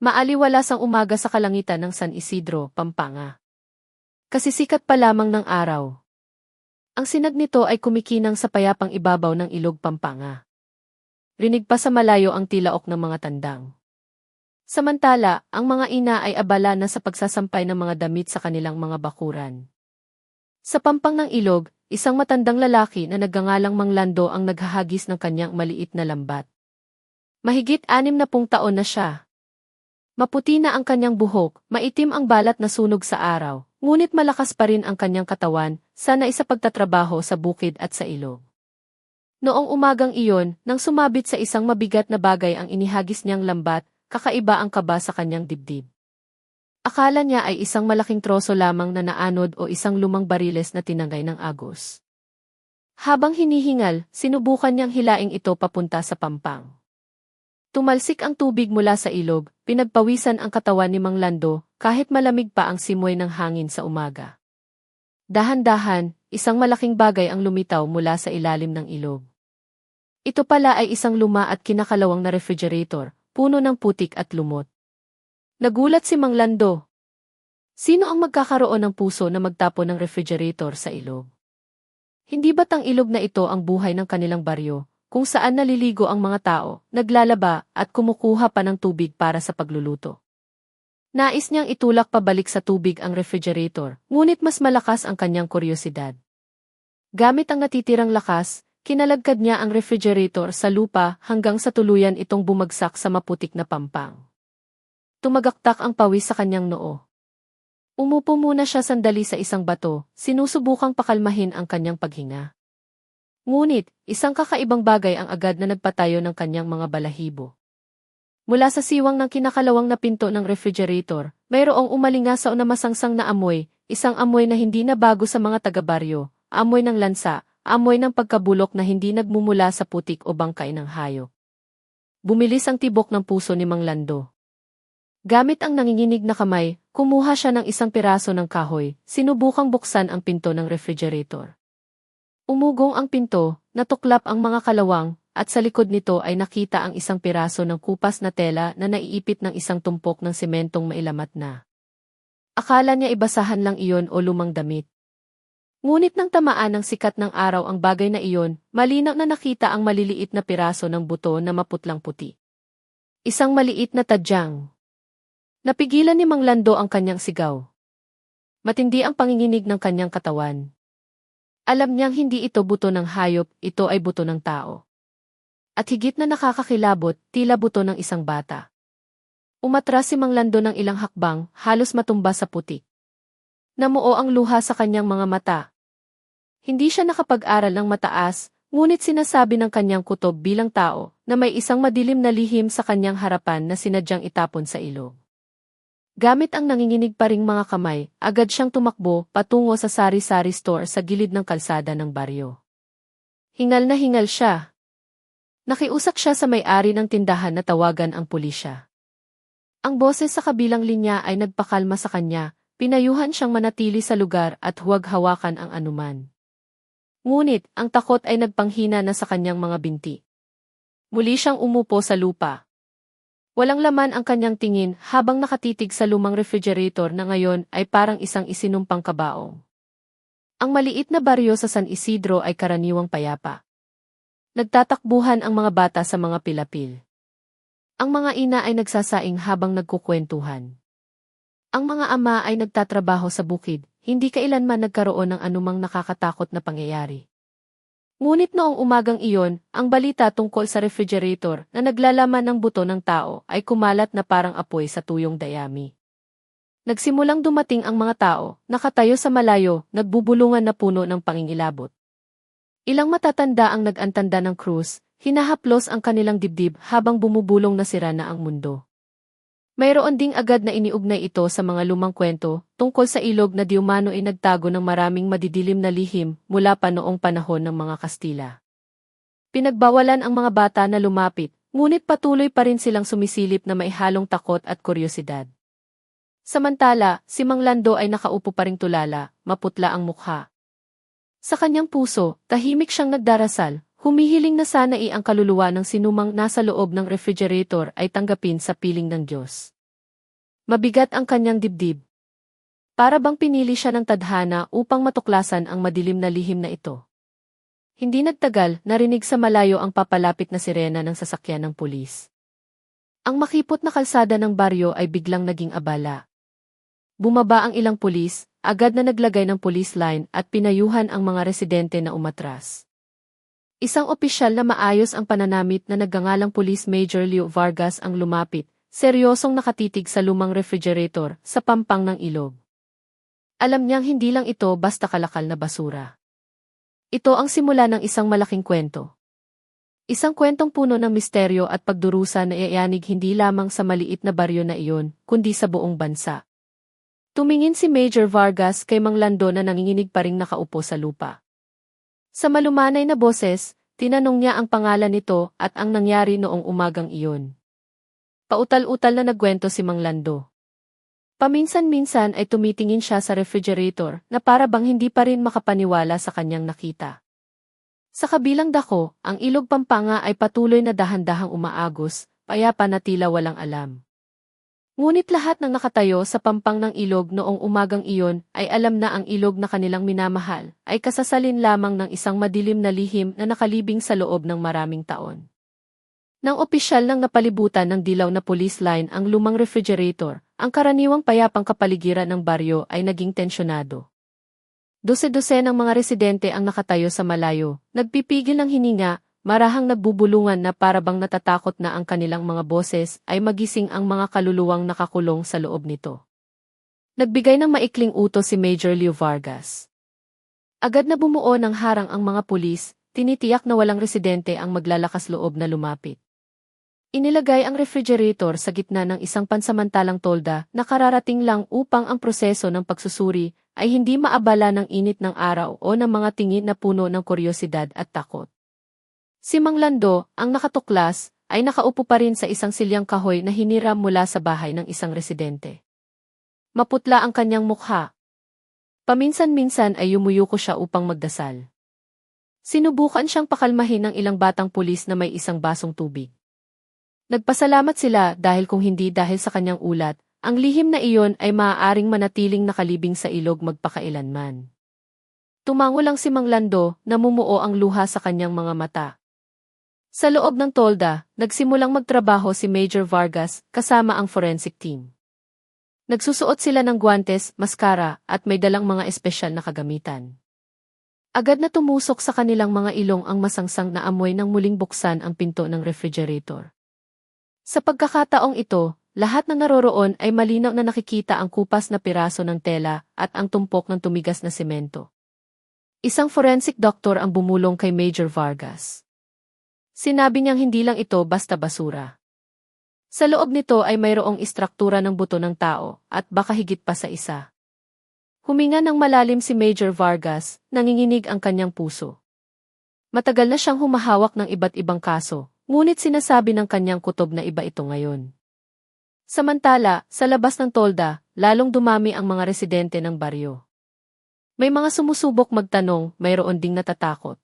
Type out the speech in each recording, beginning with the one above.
Maaliwalas ang umaga sa kalangitan ng San Isidro, Pampanga. Kasisikat pa lamang ng araw. Ang sinag nito ay kumikinang sa payapang ibabaw ng ilog Pampanga. Rinig pa sa malayo ang tilaok ng mga tandang. Samantala, ang mga ina ay abala na sa pagsasampay ng mga damit sa kanilang mga bakuran. Sa pampang ng ilog, isang matandang lalaki na nagngangalang Mang Lando ang naghahagis ng kanyang maliit na lambat. Mahigit 60 taon na siya. Maputi na ang kanyang buhok, maitim ang balat na sunog sa araw, ngunit malakas pa rin ang kanyang katawan, sanay sa pagtatrabaho sa bukid at sa ilog. Noong umagang iyon, nang sumabit sa isang mabigat na bagay ang inihagis niyang lambat, kakaiba ang kaba sa kanyang dibdib. Akala niya ay isang malaking troso lamang na naanod o isang lumang bariles na tinangay ng agos. Habang hinihingal, sinubukan niyang hilaing ito papunta sa pampang. Tumalsik ang tubig mula sa ilog, pinagpawisan ang katawan ni Mang Lando, kahit malamig pa ang simoy ng hangin sa umaga. Dahan-dahan, isang malaking bagay ang lumitaw mula sa ilalim ng ilog. Ito pala ay isang luma at kinakalawang na refrigerator, puno ng putik at lumot. Nagulat si Mang Lando. Sino ang magkakaroon ng puso na magtapon ng refrigerator sa ilog? Hindi ba't ang ilog na ito ang buhay ng kanilang baryo, kung saan naliligo ang mga tao, naglalaba at kumukuha pa ng tubig para sa pagluluto? Nais niyang itulak pabalik sa tubig ang refrigerator, ngunit mas malakas ang kanyang kuryosidad. Gamit ang natitirang lakas, kinalagkad niya ang refrigerator sa lupa hanggang sa tuluyan itong bumagsak sa maputik na pampang. Tumagaktak ang pawis sa kanyang noo. Umupo muna siya sandali sa isang bato, sinusubukang pakalmahin ang kanyang paghinga. Ngunit, isang kakaibang bagay ang agad na nagpatayo ng kanyang mga balahibo. Mula sa siwang ng kinakalawang na pinto ng refrigerator, mayroong umalingasaw na masangsang na amoy, isang amoy na hindi na bago sa mga taga-baryo, amoy ng lansa, amoy ng pagkabulok na hindi nagmumula sa putik o bangkay ng hayop. Bumilis ang tibok ng puso ni Mang Lando. Gamit ang nanginginig na kamay, kumuha siya ng isang piraso ng kahoy, sinubukang buksan ang pinto ng refrigerator. Umugong ang pinto, natuklap ang mga kalawang, at sa likod nito ay nakita ang isang piraso ng kupas na tela na naiipit ng isang tumpok ng sementong mailamat na. Akala niya ibasahan lang iyon o lumang damit. Ngunit nang tamaan ng sikat ng araw ang bagay na iyon, malinaw na nakita ang maliliit na piraso ng buto na maputlang puti. Isang maliit na tadyang. Napigilan ni Mang Lando ang kanyang sigaw. Matindi ang panginginig ng kanyang katawan. Alam niyang hindi ito buto ng hayop, ito ay buto ng tao. At higit na nakakakilabot, tila buto ng isang bata. Umatras si Mang Lando ng ilang hakbang, halos matumba sa putik. Namuo ang luha sa kanyang mga mata. Hindi siya nakapag-aral ng mataas, ngunit sinasabi ng kanyang kutob bilang tao na may isang madilim na lihim sa kanyang harapan na sinadyang itapon sa ilog. Gamit ang nanginginig pa ring mga kamay, agad siyang tumakbo patungo sa sari-sari store sa gilid ng kalsada ng baryo. Hingal na hingal siya. Nakiusap siya sa may-ari ng tindahan na tawagan ang pulisya. Ang boses sa kabilang linya ay nagpakalma sa kanya, pinayuhan siyang manatili sa lugar at huwag hawakan ang anuman. Ngunit, ang takot ay nagpanghina na sa kanyang mga binti. Muli siyang umupo sa lupa. Walang laman ang kanyang tingin habang nakatitig sa lumang refrigerator na ngayon ay parang isang isinumpang kabaong. Ang maliit na baryo sa San Isidro ay karaniwang payapa. Nagtatakbuhan ang mga bata sa mga pilapil. Ang mga ina ay nagsasaing habang nagkukwentuhan. Ang mga ama ay nagtatrabaho sa bukid, hindi kailanman nagkaroon ng anumang nakakatakot na pangyayari. Ngunit noong umagang iyon, ang balita tungkol sa refrigerator na naglalaman ng buto ng tao ay kumalat na parang apoy sa tuyong dayami. Nagsimulang dumating ang mga tao, nakatayo sa malayo, nagbubulungan na puno ng pangingilabot. Ilang matatanda ang nag-antanda ng krus, hinahaplos ang kanilang dibdib habang bumubulong na sira na ang mundo. Mayroon ding agad na iniugnay ito sa mga lumang kwento tungkol sa ilog na di umano ay nagtago ng maraming madidilim na lihim mula pa noong panahon ng mga Kastila. Pinagbawalan ang mga bata na lumapit, ngunit patuloy pa rin silang sumisilip na may halong takot at kuryosidad. Samantala, si Mang Lando ay nakaupo pa ring tulala, maputla ang mukha. Sa kanyang puso, tahimik siyang nagdarasal, humihiling na sana ang kaluluwa ng sinumang nasa loob ng refrigerator ay tanggapin sa piling ng Diyos. Mabigat ang kanyang dibdib. Para bang pinili siya ng tadhana upang matuklasan ang madilim na lihim na ito. Hindi nagtagal, narinig sa malayo ang papalapit na sirena ng sasakyan ng pulis. Ang makipot na kalsada ng baryo ay biglang naging abala. Bumaba ang ilang pulis, agad na naglagay ng police line at pinayuhan ang mga residente na umatras. Isang opisyal na maayos ang pananamit na nagngangalang Police Major Leo Vargas ang lumapit, seryosong nakatitig sa lumang refrigerator sa pampang ng ilog. Alam niyang hindi lang ito basta kalakal na basura. Ito ang simula ng isang malaking kwento. Isang kwentong puno ng misteryo at pagdurusa na iayanig hindi lamang sa maliit na baryo na iyon, kundi sa buong bansa. Tumingin si Major Vargas kay Mang Lando na nanginginig pa ring nakaupo sa lupa. Sa malumanay na boses, tinanong niya ang pangalan nito at ang nangyari noong umagang iyon. Pautal-utal na nagkwento si Mang Lando. Paminsan-minsan ay tumitingin siya sa refrigerator na para bang hindi pa rin makapaniwala sa kanyang nakita. Sa kabilang dako, ang ilog Pampanga ay patuloy na dahan-dahang umaagos, payapa na tila walang alam. Ngunit lahat ng nakatayo sa pampang ng ilog noong umagang iyon ay alam na ang ilog na kanilang minamahal ay kasasalin lamang ng isang madilim na lihim na nakalibing sa loob ng maraming taon. Nang opisyal nang napalibutan ng dilaw na police line ang lumang refrigerator, ang karaniwang payapang kapaligiran ng baryo ay naging tensyonado. Dose-dose ng mga residente ang nakatayo sa malayo, nagpipigil ng hininga, marahang nagbubulungan na para bang natatakot na ang kanilang mga boses ay magising ang mga kaluluwang nakakulong sa loob nito. Nagbigay ng maikling utos si Major Leo Vargas. Agad na bumuo ng harang ang mga pulis, tinitiyak na walang residente ang maglalakas loob na lumapit. Inilagay ang refrigerator sa gitna ng isang pansamantalang tolda na kararating lang upang ang proseso ng pagsusuri ay hindi maabala ng init ng araw o ng mga tingin na puno ng kuryosidad at takot. Si Mang Lando, ang nakatuklas, ay nakaupo pa rin sa isang silyang kahoy na hiniram mula sa bahay ng isang residente. Maputla ang kanyang mukha. Paminsan-minsan ay yumuyuko siya upang magdasal. Sinubukan siyang pakalmahin ng ilang batang pulis na may isang basong tubig. Nagpasalamat sila dahil kung hindi dahil sa kanyang ulat, ang lihim na iyon ay maaaring manatiling nakalibing sa ilog magpakailanman. Tumango lang si Mang Lando, namumuo ang luha sa kanyang mga mata. Sa loob ng tolda, nagsimulang magtrabaho si Major Vargas kasama ang forensic team. Nagsusuot sila ng guwantes, maskara, at may dalang mga espesyal na kagamitan. Agad na tumusok sa kanilang mga ilong ang masangsang na amoy nang muling buksan ang pinto ng refrigerator. Sa pagkakataong ito, lahat na naroroon ay malinaw na nakikita ang kupas na piraso ng tela at ang tumpok ng tumigas na semento. Isang forensic doctor ang bumulong kay Major Vargas. Sinabi niyang hindi lang ito basta basura. Sa loob nito ay mayroong istruktura ng buto ng tao at baka higit pa sa isa. Huminga ng malalim si Major Vargas, nanginginig ang kanyang puso. Matagal na siyang humahawak ng iba't ibang kaso, ngunit sinasabi ng kanyang kutob na iba ito ngayon. Samantala, sa labas ng tolda, lalong dumami ang mga residente ng baryo. May mga sumusubok magtanong, mayroon ding natatakot.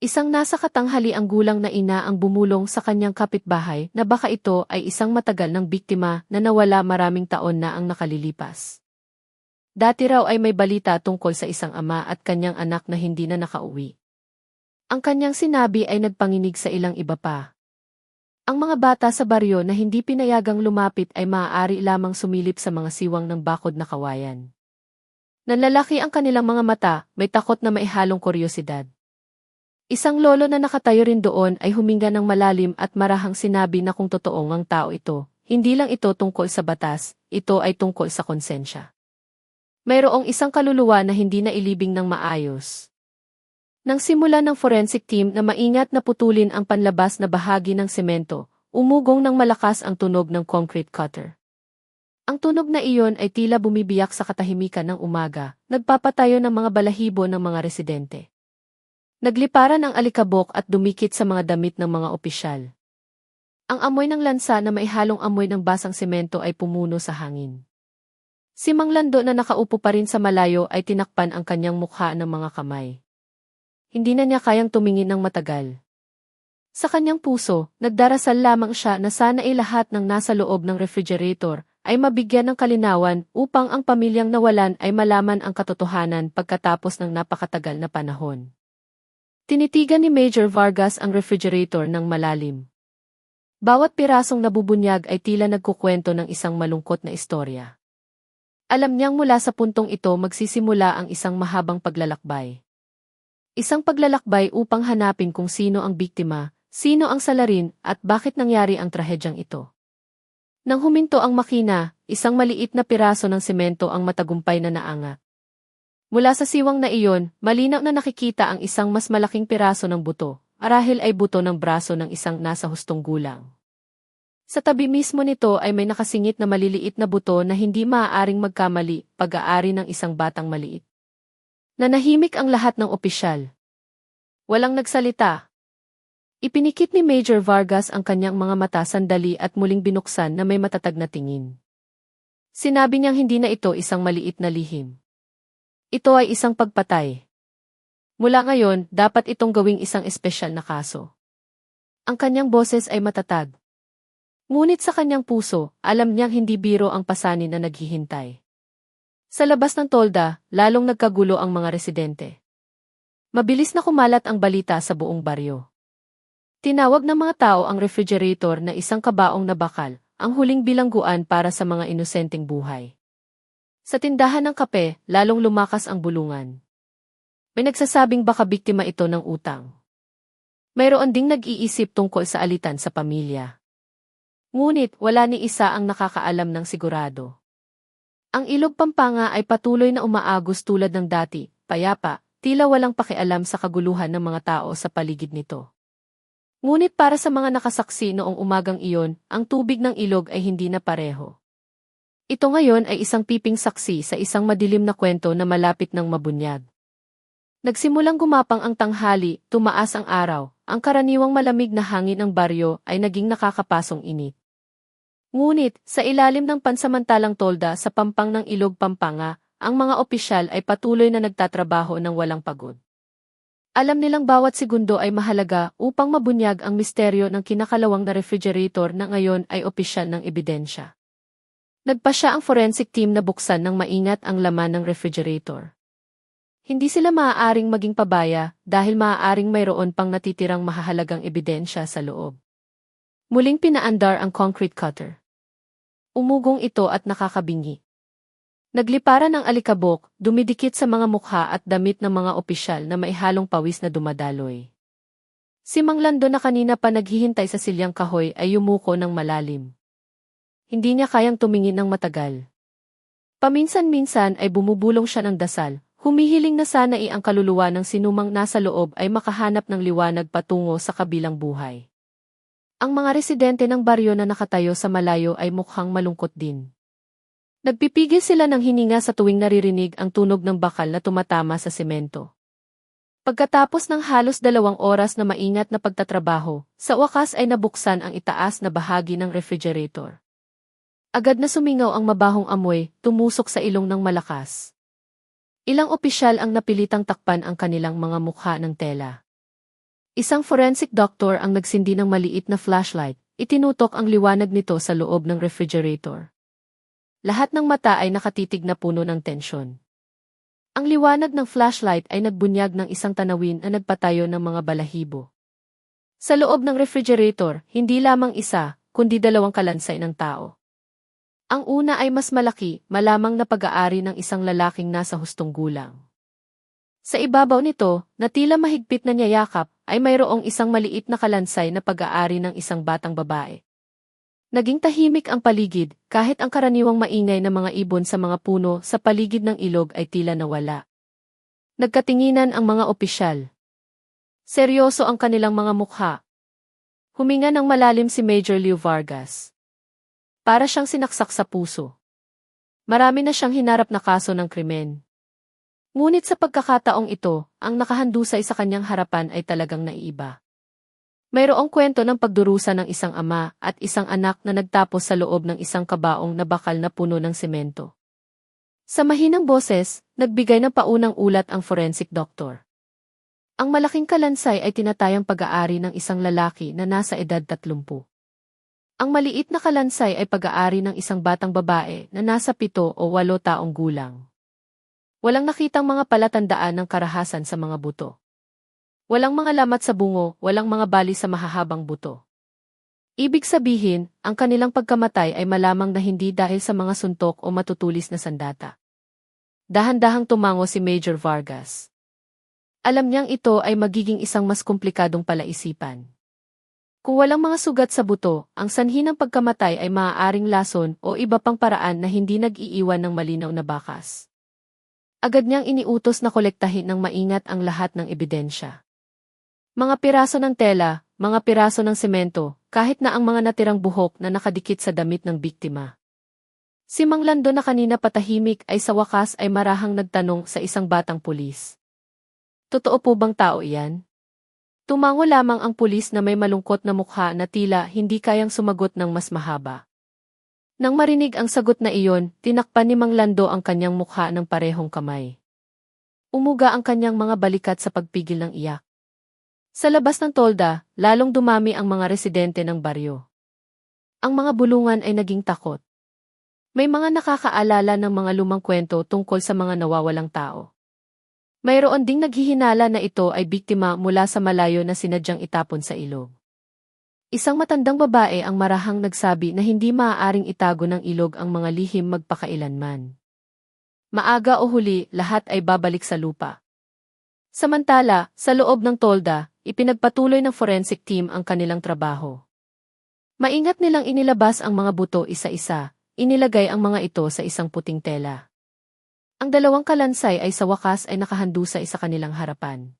Isang nasa katanghali ang gulang na ina ang bumulong sa kanyang kapitbahay na baka ito ay isang matagal ng biktima na nawala maraming taon na ang nakalilipas. Dati raw ay may balita tungkol sa isang ama at kanyang anak na hindi na nakauwi. Ang kanyang sinabi ay nagpanginig sa ilang iba pa. Ang mga bata sa baryo na hindi pinayagang lumapit ay maaari lamang sumilip sa mga siwang ng bakod na kawayan. Nanlalaki ang kanilang mga mata, may takot na maihalong kuryosidad. Isang lolo na nakatayo rin doon ay huminga ng malalim at marahang sinabi na kung totoong ang tao ito, hindi lang ito tungkol sa batas, ito ay tungkol sa konsensya. Mayroong isang kaluluwa na hindi na ilibing ng maayos. Nang simula ng forensic team na maingat na putulin ang panlabas na bahagi ng semento, umugong ng malakas ang tunog ng concrete cutter. Ang tunog na iyon ay tila bumibiyak sa katahimikan ng umaga, nagpapatayo ng mga balahibo ng mga residente. Nagliparan ang alikabok at dumikit sa mga damit ng mga opisyal. Ang amoy ng lansa na maihalong amoy ng basang semento ay pumuno sa hangin. Si Mang Lando na nakaupo pa rin sa malayo ay tinakpan ang kanyang mukha ng mga kamay. Hindi na niya kayang tumingin ng matagal. Sa kanyang puso, nagdarasal lamang siya na sana ay lahat ng nasa loob ng refrigerator ay mabigyan ng kalinawan upang ang pamilyang nawalan ay malaman ang katotohanan pagkatapos ng napakatagal na panahon. Tinitigan ni Major Vargas ang refrigerator ng malalim. Bawat pirasong nabubunyag ay tila nagkukwento ng isang malungkot na istorya. Alam niyang mula sa puntong ito magsisimula ang isang mahabang paglalakbay. Isang paglalakbay upang hanapin kung sino ang biktima, sino ang salarin at bakit nangyari ang trahedyang ito. Nang huminto ang makina, isang maliit na piraso ng semento ang matagumpay na naangat. Mula sa siwang na iyon, malinaw na nakikita ang isang mas malaking piraso ng buto, arahil ay buto ng braso ng isang nasa hustong gulang. Sa tabi mismo nito ay may nakasingit na maliliit na buto na hindi maaaring magkamali, pag-aari ng isang batang maliit. Nanahimik ang lahat ng opisyal. Walang nagsalita. Ipinikit ni Major Vargas ang kanyang mga mata sandali at muling binuksan na may matatag na tingin. Sinabi niyang hindi na ito isang maliit na lihim. Ito ay isang pagpatay. Mula ngayon, dapat itong gawing isang espesyal na kaso. Ang kanyang boses ay matatag. Ngunit sa kanyang puso, alam niyang hindi biro ang pasanin na naghihintay. Sa labas ng tolda, lalong nagkagulo ang mga residente. Mabilis na kumalat ang balita sa buong baryo. Tinawag ng mga tao ang refrigerator na isang kabaong na bakal, ang huling bilangguan para sa mga inosenteng buhay. Sa tindahan ng kape, lalong lumakas ang bulungan. May nagsasabing baka biktima ito ng utang. Mayroon ding nag-iisip tungkol sa alitan sa pamilya. Ngunit wala ni isa ang nakakaalam ng sigurado. Ang Ilog Pampanga ay patuloy na umaagos tulad ng dati, payapa, tila walang pakialam sa kaguluhan ng mga tao sa paligid nito. Ngunit para sa mga nakasaksi noong umagang iyon, ang tubig ng ilog ay hindi na pareho. Ito ngayon ay isang piping saksi sa isang madilim na kwento na malapit ng mabunyag. Nagsimulang gumapang ang tanghali, tumaas ang araw, ang karaniwang malamig na hangin ng baryo ay naging nakakapasong init. Ngunit, sa ilalim ng pansamantalang tolda sa pampang ng Ilog Pampanga, ang mga opisyal ay patuloy na nagtatrabaho ng walang pagod. Alam nilang bawat segundo ay mahalaga upang mabunyag ang misteryo ng kinakalawang na refrigerator na ngayon ay opisyal ng ebidensya. Nagpasya ang forensic team na buksan ng maingat ang laman ng refrigerator. Hindi sila maaaring maging pabaya dahil maaaring mayroon pang natitirang mahahalagang ebidensya sa loob. Muling pinaandar ang concrete cutter. Umugong ito at nakakabingi. Nagliparan ang alikabok, dumidikit sa mga mukha at damit ng mga opisyal na may halong pawis na dumadaloy. Si Mang Lando na kanina pa naghihintay sa silyang kahoy ay yumuko ng malalim. Hindi niya kayang tumingin ng matagal. Paminsan-minsan ay bumubulong siya ng dasal, humihiling na sana ang kaluluwa ng sinumang nasa loob ay makahanap ng liwanag patungo sa kabilang buhay. Ang mga residente ng baryo na nakatayo sa malayo ay mukhang malungkot din. Nagpipigil sila ng hininga sa tuwing naririnig ang tunog ng bakal na tumatama sa semento. Pagkatapos ng halos 2 oras na maingat na pagtatrabaho, sa wakas ay nabuksan ang itaas na bahagi ng refrigerator. Agad na sumingaw ang mabahong amoy, tumusok sa ilong ng malakas. Ilang opisyal ang napilitang takpan ang kanilang mga mukha ng tela. Isang forensic doctor ang nagsindi ng maliit na flashlight, itinutok ang liwanag nito sa loob ng refrigerator. Lahat ng mata ay nakatitig na puno ng tensyon. Ang liwanag ng flashlight ay nagbunyag ng isang tanawin na nagpatayo ng mga balahibo. Sa loob ng refrigerator, hindi lamang isa, kundi 2 kalansay ng tao. Ang una ay mas malaki, malamang na pag-aari ng isang lalaking nasa hustong gulang. Sa ibabaw nito, na tila mahigpit na niyayakap, ay mayroong isang maliit na kalansay na pag-aari ng isang batang babae. Naging tahimik ang paligid, kahit ang karaniwang maingay na mga ibon sa mga puno sa paligid ng ilog ay tila nawala. Nagkatinginan ang mga opisyal. Seryoso ang kanilang mga mukha. Huminga ng malalim si Major Leo Vargas. Para siyang sinaksak sa puso. Marami na siyang hinarap na kaso ng krimen. Ngunit sa pagkakataong ito, ang nakahandusay sa kanyang harapan ay talagang naiiba. Mayroong kwento ng pagdurusa ng isang ama at isang anak na nagtapos sa loob ng isang kabaong na bakal na puno ng semento. Sa mahinang boses, nagbigay ng paunang ulat ang forensic doctor. Ang malaking kalansay ay tinatayang pag-aari ng isang lalaki na nasa edad 30. Ang maliit na kalansay ay pag-aari ng isang batang babae na nasa 7 o 8 taong gulang. Walang nakitang mga palatandaan ng karahasan sa mga buto. Walang mga lamat sa bungo, walang mga bali sa mahahabang buto. Ibig sabihin, ang kanilang pagkamatay ay malamang na hindi dahil sa mga suntok o matutulis na sandata. Dahan-dahang tumango si Major Vargas. Alam niyang ito ay magiging isang mas komplikadong palaisipan. Kung walang mga sugat sa buto, ang sanhi ng pagkamatay ay maaaring lason o iba pang paraan na hindi nag-iiwan ng malinaw na bakas. Agad niyang iniutos na kolektahin ng maingat ang lahat ng ebidensya. Mga piraso ng tela, mga piraso ng semento, kahit na ang mga natirang buhok na nakadikit sa damit ng biktima. Si Mang Lando na kanina patahimik ay sa wakas ay marahang nagtanong sa isang batang pulis. Totoo po bang tao iyan? Tumango lamang ang pulis na may malungkot na mukha na tila hindi kayang sumagot ng mas mahaba. Nang marinig ang sagot na iyon, tinakpan ni Mang Lando ang kanyang mukha ng parehong kamay. Umuga ang kanyang mga balikat sa pagpigil ng iyak. Sa labas ng tolda, lalong dumami ang mga residente ng baryo. Ang mga bulungan ay naging takot. May mga nakakaalala ng mga lumang kwento tungkol sa mga nawawalang tao. Mayroon ding naghihinala na ito ay biktima mula sa malayo na sinadyang itapon sa ilog. Isang matandang babae ang marahang nagsabi na hindi maaaring itago ng ilog ang mga lihim magpakailanman. Maaga o huli, lahat ay babalik sa lupa. Samantala, sa loob ng tolda, ipinagpatuloy ng forensic team ang kanilang trabaho. Maingat nilang inilabas ang mga buto isa-isa, inilagay ang mga ito sa isang puting tela. Ang dalawang kalansay ay sa wakas ay nakahandusay sa kanilang harapan.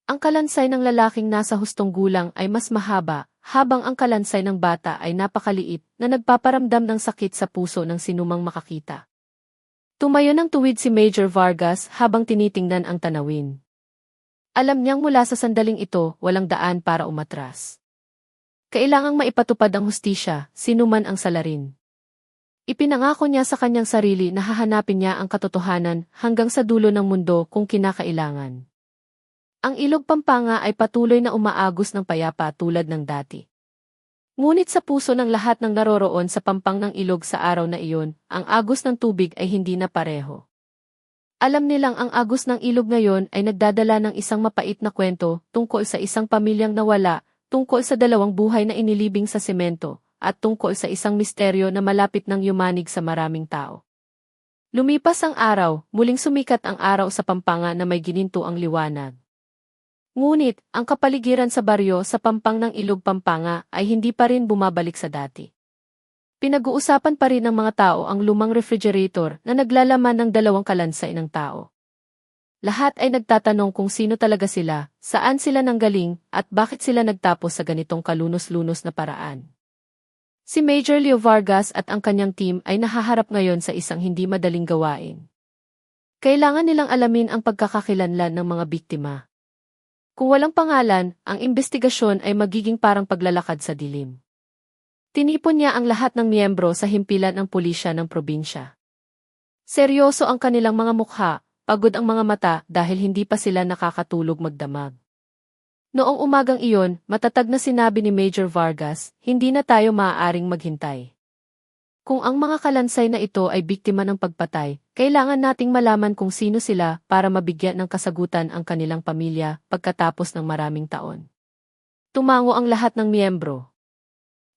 Ang kalansay ng lalaking nasa hustong gulang ay mas mahaba, habang ang kalansay ng bata ay napakaliit na nagpaparamdam ng sakit sa puso ng sinumang makakita. Tumayo ng tuwid si Major Vargas habang tinitingnan ang tanawin. Alam niyang mula sa sandaling ito, walang daan para umatras. Kailangang maipatupad ang hustisya, sinuman ang salarin. Ipinangako niya sa kanyang sarili na hahanapin niya ang katotohanan hanggang sa dulo ng mundo kung kinakailangan. Ang ilog Pampanga ay patuloy na umaagos ng payapa tulad ng dati. Ngunit sa puso ng lahat ng naroroon sa pampang ng ilog sa araw na iyon, ang agos ng tubig ay hindi na pareho. Alam nilang ang agos ng ilog ngayon ay nagdadala ng isang mapait na kwento tungkol sa isang pamilyang nawala, tungkol sa dalawang buhay na inilibing sa semento, at tungkol sa isang misteryo na malapit ng yumanig sa maraming tao. Lumipas ang araw, muling sumikat ang araw sa Pampanga na may gininto ang liwanag. Ngunit, ang kapaligiran sa baryo sa pampang ng ilog Pampanga ay hindi pa rin bumabalik sa dati. Pinag-uusapan pa rin ng mga tao ang lumang refrigerator na naglalaman ng 2 kalansay ng tao. Lahat ay nagtatanong kung sino talaga sila, saan sila nanggaling, at bakit sila nagtapos sa ganitong kalunos-lunos na paraan. Si Major Leo Vargas at ang kanyang team ay nahaharap ngayon sa isang hindi madaling gawain. Kailangan nilang alamin ang pagkakakilanlan ng mga biktima. Kung walang pangalan, ang investigasyon ay magiging parang paglalakad sa dilim. Tinipon niya ang lahat ng miyembro sa himpilan ng pulisya ng probinsya. Seryoso ang kanilang mga mukha, pagod ang mga mata dahil hindi pa sila nakakatulog magdamag. Noong umagang iyon, matatag na sinabi ni Major Vargas, hindi na tayo maaaring maghintay. Kung ang mga kalansay na ito ay biktima ng pagpatay, kailangan nating malaman kung sino sila para mabigyan ng kasagutan ang kanilang pamilya pagkatapos ng maraming taon. Tumango ang lahat ng miyembro.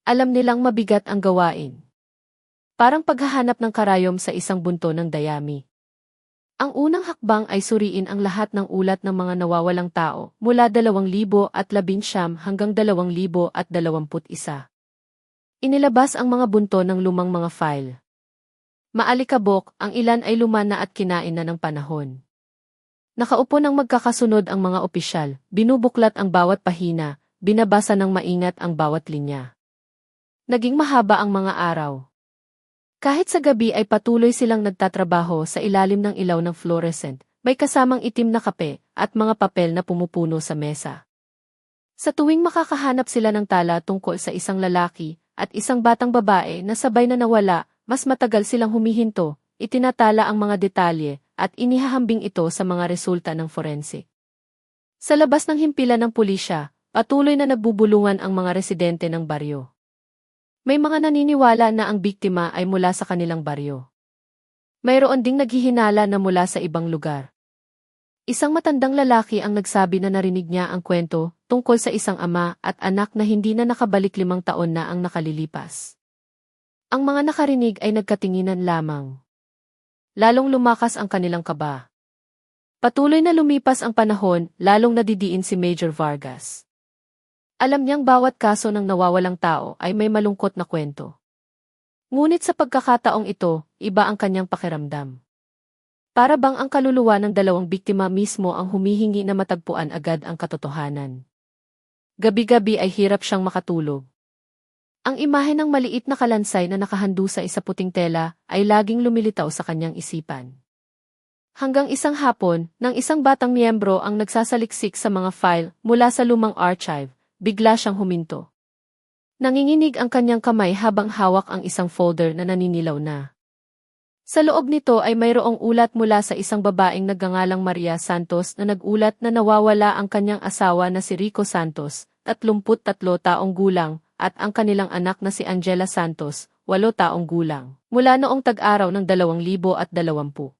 Alam nilang mabigat ang gawain. Parang paghahanap ng karayom sa isang bunto ng dayami. Ang unang hakbang ay suriin ang lahat ng ulat ng mga nawawalang tao mula 2019 hanggang 2021. Inilabas ang mga bunto ng lumang mga file. Maalikabok, ang ilan ay luma na at kinain na ng panahon. Nakaupo ng magkakasunod ang mga opisyal, binubuklat ang bawat pahina, binabasa ng maingat ang bawat linya. Naging mahaba ang mga araw. Kahit sa gabi ay patuloy silang nagtatrabaho sa ilalim ng ilaw ng fluorescent, may kasamang itim na kape at mga papel na pumupuno sa mesa. Sa tuwing makakahanap sila ng tala tungkol sa isang lalaki at isang batang babae na sabay na nawala, mas matagal silang humihinto, itinatala ang mga detalye, at inihahambing ito sa mga resulta ng forensic. Sa labas ng himpilan ng pulisya, patuloy na nagbubulungan ang mga residente ng baryo. May mga naniniwala na ang biktima ay mula sa kanilang baryo. Mayroon ding naghihinala na mula sa ibang lugar. Isang matandang lalaki ang nagsabi na narinig niya ang kwento tungkol sa isang ama at anak na hindi na nakabalik 5 taon na ang nakalilipas. Ang mga nakarinig ay nagkatinginan lamang. Lalong lumakas ang kanilang kaba. Patuloy na lumipas ang panahon, lalong nadidiin si Major Vargas. Alam niyang bawat kaso ng nawawalang tao ay may malungkot na kwento. Ngunit sa pagkakataong ito, iba ang kanyang pakiramdam. Para bang ang kaluluwa ng 2 biktima mismo ang humihingi na matagpuan agad ang katotohanan. Gabi-gabi ay hirap siyang makatulog. Ang imahe ng maliit na kalansay na nakahandu sa puting tela ay laging lumilitaw sa kanyang isipan. Hanggang isang hapon, nang isang batang miyembro ang nagsasaliksik sa mga file mula sa lumang archive, bigla siyang huminto. Nanginginig ang kanyang kamay habang hawak ang isang folder na naninilaw na. Sa loob nito ay mayroong ulat mula sa isang babaeng nagngangalang Maria Santos na nagulat na nawawala ang kanyang asawa na si Rico Santos, 33 taong gulang, at ang kanilang anak na si Angela Santos, 8 taong gulang, mula noong tag-araw ng 2020.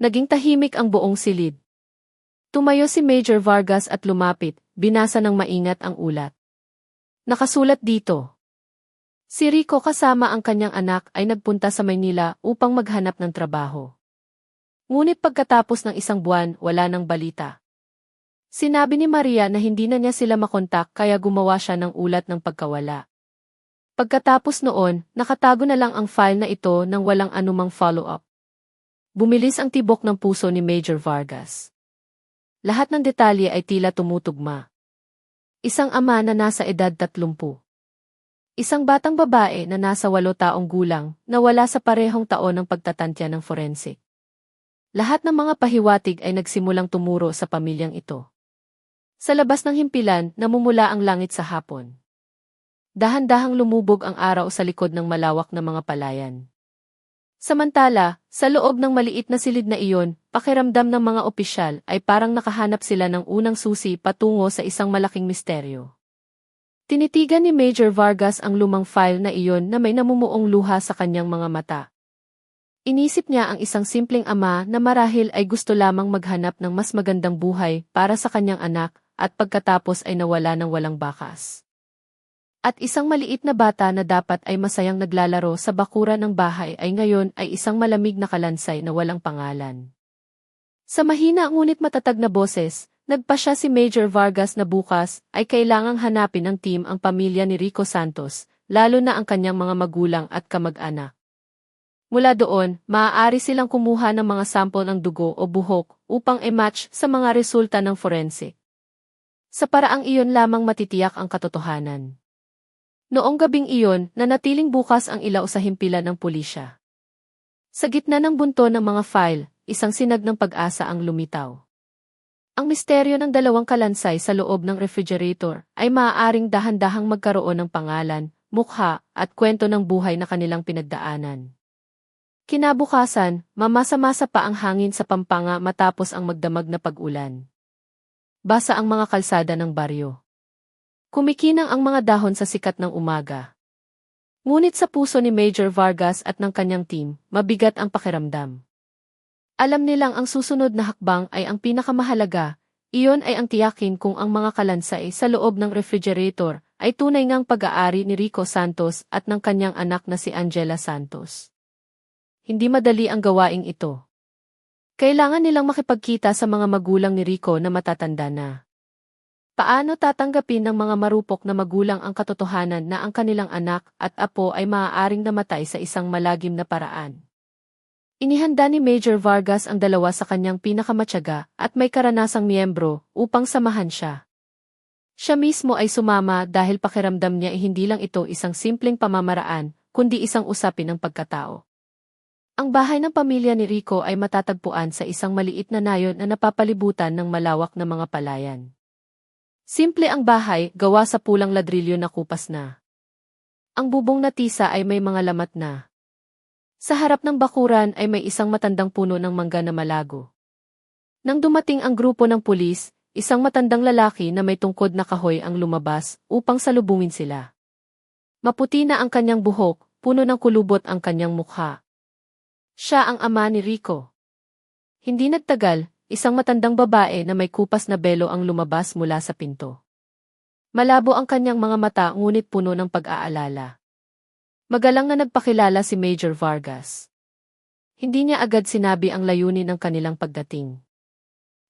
Naging tahimik ang buong silid. Tumayo si Major Vargas at lumapit, binasa ng maingat ang ulat. Nakasulat dito. Si Rico kasama ang kanyang anak ay nagpunta sa Maynila upang maghanap ng trabaho. Ngunit pagkatapos ng 1 buwan, wala nang balita. Sinabi ni Maria na hindi na niya sila makontak kaya gumawa siya ng ulat ng pagkawala. Pagkatapos noon, nakatago na lang ang file na ito nang walang anumang follow-up. Bumilis ang tibok ng puso ni Major Vargas. Lahat ng detalye ay tila tumutugma. Isang ama na nasa edad 30. Isang batang babae na nasa 8 taong gulang na wala sa parehong taon ng pagtatantya ng forensic. Lahat ng mga pahiwatig ay nagsimulang tumuro sa pamilyang ito. Sa labas ng himpilan, namumula ang langit sa hapon. Dahan-dahang lumubog ang araw sa likod ng malawak na mga palayan. Samantala, sa loob ng maliit na silid na iyon, pakiramdam ng mga opisyal ay parang nakahanap sila ng unang susi patungo sa isang malaking misteryo. Tinitigan ni Major Vargas ang lumang file na iyon na may namumuong luha sa kanyang mga mata. Inisip niya ang isang simpleng ama na marahil ay gusto lamang maghanap ng mas magandang buhay para sa kanyang anak at pagkatapos ay nawala ng walang bakas. At isang maliit na bata na dapat ay masayang naglalaro sa bakuran ng bahay ay ngayon ay isang malamig na kalansay na walang pangalan. Sa mahina ngunit matatag na boses, nagpasya si Major Vargas na bukas ay kailangang hanapin ng team ang pamilya ni Rico Santos, lalo na ang kanyang mga magulang at kamag-anak. Mula doon, maaari silang kumuha ng mga sample ng dugo o buhok upang i-match sa mga resulta ng forensic. Sa paraang iyon lamang matitiyak ang katotohanan. Noong gabing iyon, nanatiling bukas ang ilaw sa himpilan ng pulisya. Sa gitna ng bunto ng mga file, isang sinag ng pag-asa ang lumitaw. Ang misteryo ng 2 kalansay sa loob ng refrigerator ay maaaring dahan-dahang magkaroon ng pangalan, mukha, at kwento ng buhay na kanilang pinagdaanan. Kinabukasan, mamasa-masa pa ang hangin sa Pampanga matapos ang magdamag na pag-ulan. Basa ang mga kalsada ng baryo. Kumikinang ang mga dahon sa sikat ng umaga. Ngunit sa puso ni Major Vargas at ng kanyang team, mabigat ang pakiramdam. Alam nilang ang susunod na hakbang ay ang pinakamahalaga, iyon ay ang tiyakin kung ang mga kalansay sa loob ng refrigerator ay tunay ngang pag-aari ni Rico Santos at ng kanyang anak na si Angela Santos. Hindi madali ang gawaing ito. Kailangan nilang makipagkita sa mga magulang ni Rico na matatanda na. Paano tatanggapin ng mga marupok na magulang ang katotohanan na ang kanilang anak at apo ay maaaring namatay sa isang malagim na paraan? Inihanda ni Major Vargas ang 2 sa kanyang pinakamatyaga at may karanasang miyembro upang samahan siya. Siya mismo ay sumama dahil pakiramdam niya hindi lang ito isang simpleng pamamaraan, kundi isang usapin ng pagkatao. Ang bahay ng pamilya ni Rico ay matatagpuan sa isang maliit na nayon na napapalibutan ng malawak na mga palayan. Simple ang bahay, gawa sa pulang ladrilyo na kupas na. Ang bubong na tisa ay may mga lamat na. Sa harap ng bakuran ay may isang matandang puno ng mangga na malago. Nang dumating ang grupo ng pulis, isang matandang lalaki na may tungkod na kahoy ang lumabas upang salubungin sila. Maputi na ang kanyang buhok, puno ng kulubot ang kanyang mukha. Siya ang ama ni Rico. Hindi nagtagal, isang matandang babae na may kupas na belo ang lumabas mula sa pinto. Malabo ang kanyang mga mata ngunit puno ng pag-aalala. Magalang na nagpakilala si Major Vargas. Hindi niya agad sinabi ang layunin ng kanilang pagdating.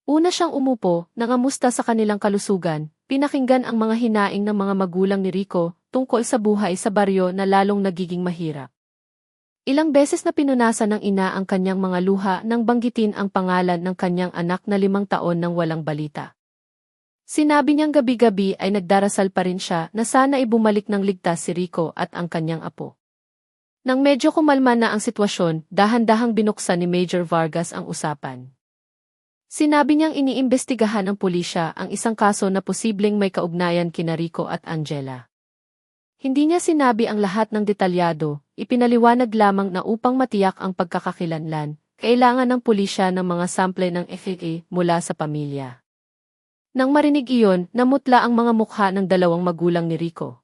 Una siyang umupo, nangamusta sa kanilang kalusugan, pinakinggan ang mga hinaing ng mga magulang ni Rico tungkol sa buhay sa baryo na lalong nagiging mahirap. Ilang beses na pinunasan ng ina ang kanyang mga luha nang banggitin ang pangalan ng kanyang anak na 5 taon nang walang balita. Sinabi niyang gabi-gabi ay nagdarasal pa rin siya na sana ibumalik ng ligtas si Rico at ang kanyang apo. Nang medyo kumalma na ang sitwasyon, dahan-dahang binuksan ni Major Vargas ang usapan. Sinabi niyang iniimbestigahan ng pulisya ang isang kaso na posibleng may kaugnayan kina Rico at Angela. Hindi niya sinabi ang lahat ng detalyado, ipinaliwanag lamang na upang matiyak ang pagkakakilanlan, kailangan ng pulisya ng mga sample ng FAA mula sa pamilya. Nang marinig iyon, namutla ang mga mukha ng dalawang magulang ni Rico.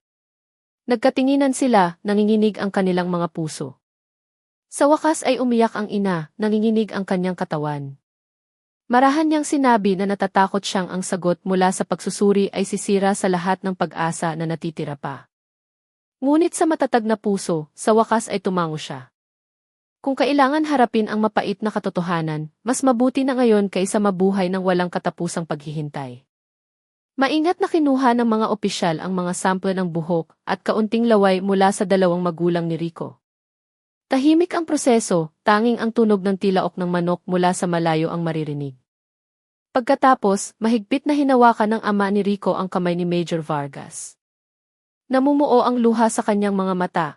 Nagkatinginan sila, nanginginig ang kanilang mga puso. Sa wakas ay umiyak ang ina, nanginginig ang kanyang katawan. Marahan niyang sinabi na natatakot siyang ang sagot mula sa pagsusuri ay sisira sa lahat ng pag-asa na natitira pa. Ngunit sa matatag na puso, sa wakas ay tumango siya. Kung kailangan harapin ang mapait na katotohanan, mas mabuti na ngayon kaysa mabuhay ng walang katapusang paghihintay. Maingat na kinuha ng mga opisyal ang mga sample ng buhok at kaunting laway mula sa dalawang magulang ni Rico. Tahimik ang proseso, tanging ang tunog ng tilaok ng manok mula sa malayo ang maririnig. Pagkatapos, mahigpit na hinawakan ng ama ni Rico ang kamay ni Major Vargas. Namumuo ang luha sa kanyang mga mata.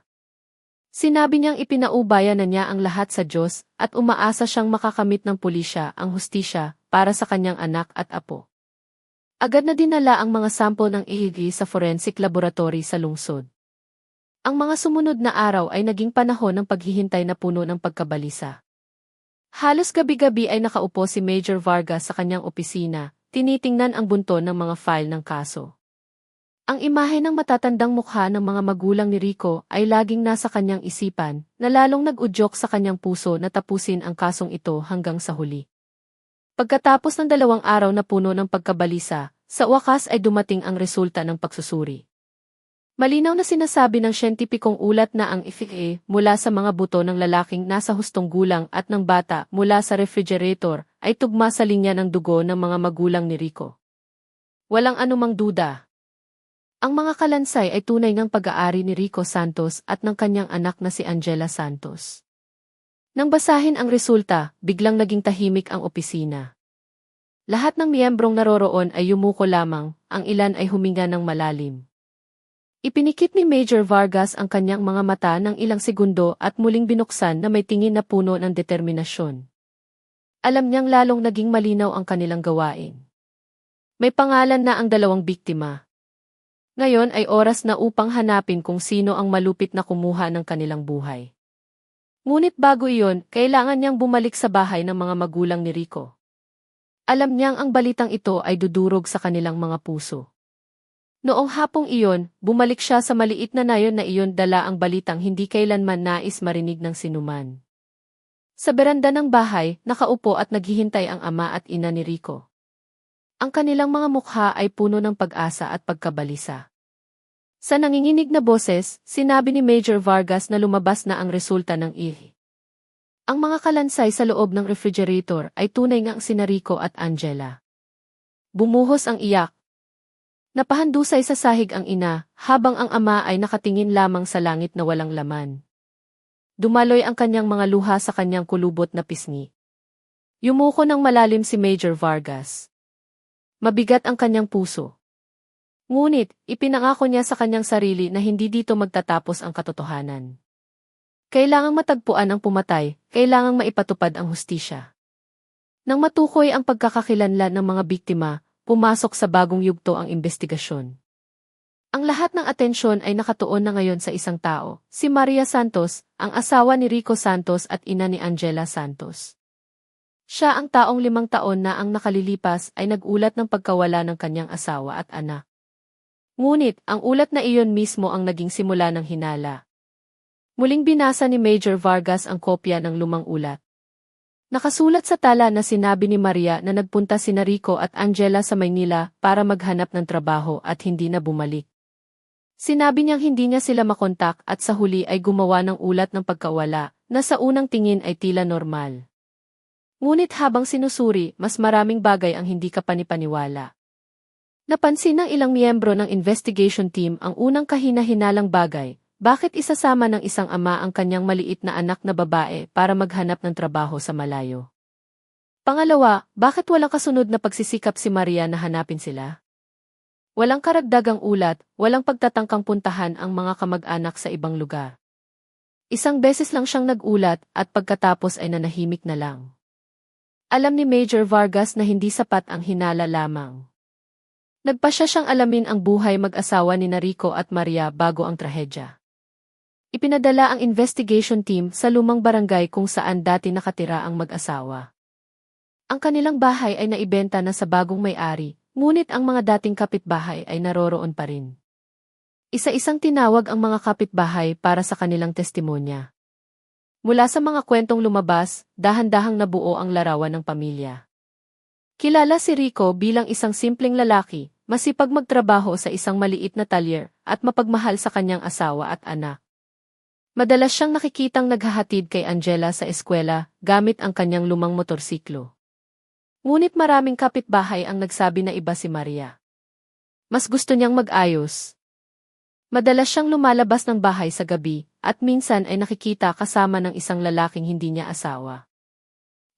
Sinabi niyang ipinaubaya na niya ang lahat sa Diyos at umaasa siyang makakamit ng pulisya ang hustisya para sa kanyang anak at apo. Agad na dinala ang mga sample ng EEG sa forensic laboratory sa lungsod. Ang mga sumunod na araw ay naging panahon ng paghihintay na puno ng pagkabalisa. Halos gabi-gabi ay nakaupo si Major Vargas sa kanyang opisina, tinitingnan ang bunton ng mga file ng kaso. Ang imahe ng matatandang mukha ng mga magulang ni Rico ay laging nasa kanyang isipan, na lalong nag-udyok sa kanyang puso na tapusin ang kasong ito hanggang sa huli. Pagkatapos ng 2 araw na puno ng pagkabalisa, sa wakas ay dumating ang resulta ng pagsusuri. Malinaw na sinasabi ng siyentipikong ulat na ang FAA mula sa mga buto ng lalaking nasa hustong gulang at ng bata mula sa refrigerator ay tugma sa linya ng dugo ng mga magulang ni Rico. Walang anumang duda. Ang mga kalansay ay tunay ngang pag-aari ni Rico Santos at ng kanyang anak na si Angela Santos. Nang basahin ang resulta, biglang naging tahimik ang opisina. Lahat ng miyembrong naroroon ay yumuko lamang, ang ilan ay huminga ng malalim. Ipinikit ni Major Vargas ang kanyang mga mata ng ilang segundo at muling binuksan na may tingin na puno ng determinasyon. Alam niyang lalong naging malinaw ang kanilang gawain. May pangalan na ang 2 biktima. Ngayon ay oras na upang hanapin kung sino ang malupit na kumuha ng kanilang buhay. Ngunit bago iyon, kailangan niyang bumalik sa bahay ng mga magulang ni Rico. Alam niyang ang balitang ito ay dudurog sa kanilang mga puso. Noong hapong iyon, bumalik siya sa maliit na nayon na iyon dala ang balitang hindi kailanman nais marinig ng sinuman. Sa beranda ng bahay, nakaupo at naghihintay ang ama at ina ni Rico. Ang kanilang mga mukha ay puno ng pag-asa at pagkabalisa. Sa nanginginig na boses, sinabi ni Major Vargas na lumabas na ang resulta ng EEG. Ang mga kalansay sa loob ng refrigerator ay tunay ngang sina Rico at Angela. Bumuhos ang iyak. Napahandusay sa sahig ang ina, habang ang ama ay nakatingin lamang sa langit na walang laman. Dumaloy ang kanyang mga luha sa kanyang kulubot na pisngi. Yumuko ng malalim si Major Vargas. Mabigat ang kanyang puso. Ngunit, ipinangako niya sa kanyang sarili na hindi dito magtatapos ang katotohanan. Kailangang matagpuan ang pumatay, kailangang maipatupad ang hustisya. Nang matukoy ang pagkakakilanlan ng mga biktima, pumasok sa bagong yugto ang investigasyon. Ang lahat ng atensyon ay nakatuon na ngayon sa isang tao, si Maria Santos, ang asawa ni Rico Santos at ina ni Angela Santos. Siya ang taong 5 taon na ang nakalilipas ay nag-ulat ng pagkawala ng kanyang asawa at anak. Ngunit, ang ulat na iyon mismo ang naging simula ng hinala. Muling binasa ni Major Vargas ang kopya ng lumang ulat. Nakasulat sa tala na sinabi ni Maria na nagpunta sina Rico at Angela sa Maynila para maghanap ng trabaho at hindi na bumalik. Sinabi niyang hindi niya sila makontak at sa huli ay gumawa ng ulat ng pagkawala na sa unang tingin ay tila normal. Ngunit habang sinusuri, mas maraming bagay ang hindi ka panipaniwala. Napansin ng ilang miyembro ng investigation team ang unang kahina-hinalang bagay. Bakit isasama ng isang ama ang kanyang maliit na anak na babae para maghanap ng trabaho sa malayo? Pangalawa, bakit walang kasunod na pagsisikap si Maria na hanapin sila? Walang karagdagang ulat, walang pagtatangkang puntahan ang mga kamag-anak sa ibang lugar. Isang beses lang siyang nag-ulat at pagkatapos ay nanahimik na lang. Alam ni Major Vargas na hindi sapat ang hinala lamang. Nagpasya siyang alamin ang buhay mag-asawa ni Rico at Maria bago ang trahedya. Ipinadala ang investigation team sa lumang barangay kung saan dati nakatira ang mag-asawa. Ang kanilang bahay ay naibenta na sa bagong may-ari, ngunit ang mga dating kapitbahay ay naroroon pa rin. Isa-isang tinawag ang mga kapitbahay para sa kanilang testimonya. Mula sa mga kwentong lumabas, dahan-dahang nabuo ang larawan ng pamilya. Kilala si Rico bilang isang simpleng lalaki, masipag magtrabaho sa isang maliit na talyer, at mapagmahal sa kanyang asawa at anak. Madalas siyang nakikitang naghahatid kay Angela sa eskwela gamit ang kanyang lumang motorsiklo. Ngunit maraming kapitbahay ang nagsabi na iba si Maria. Mas gusto niyang mag-ayos. Madalas siyang lumalabas ng bahay sa gabi at minsan ay nakikita kasama ng isang lalaking hindi niya asawa.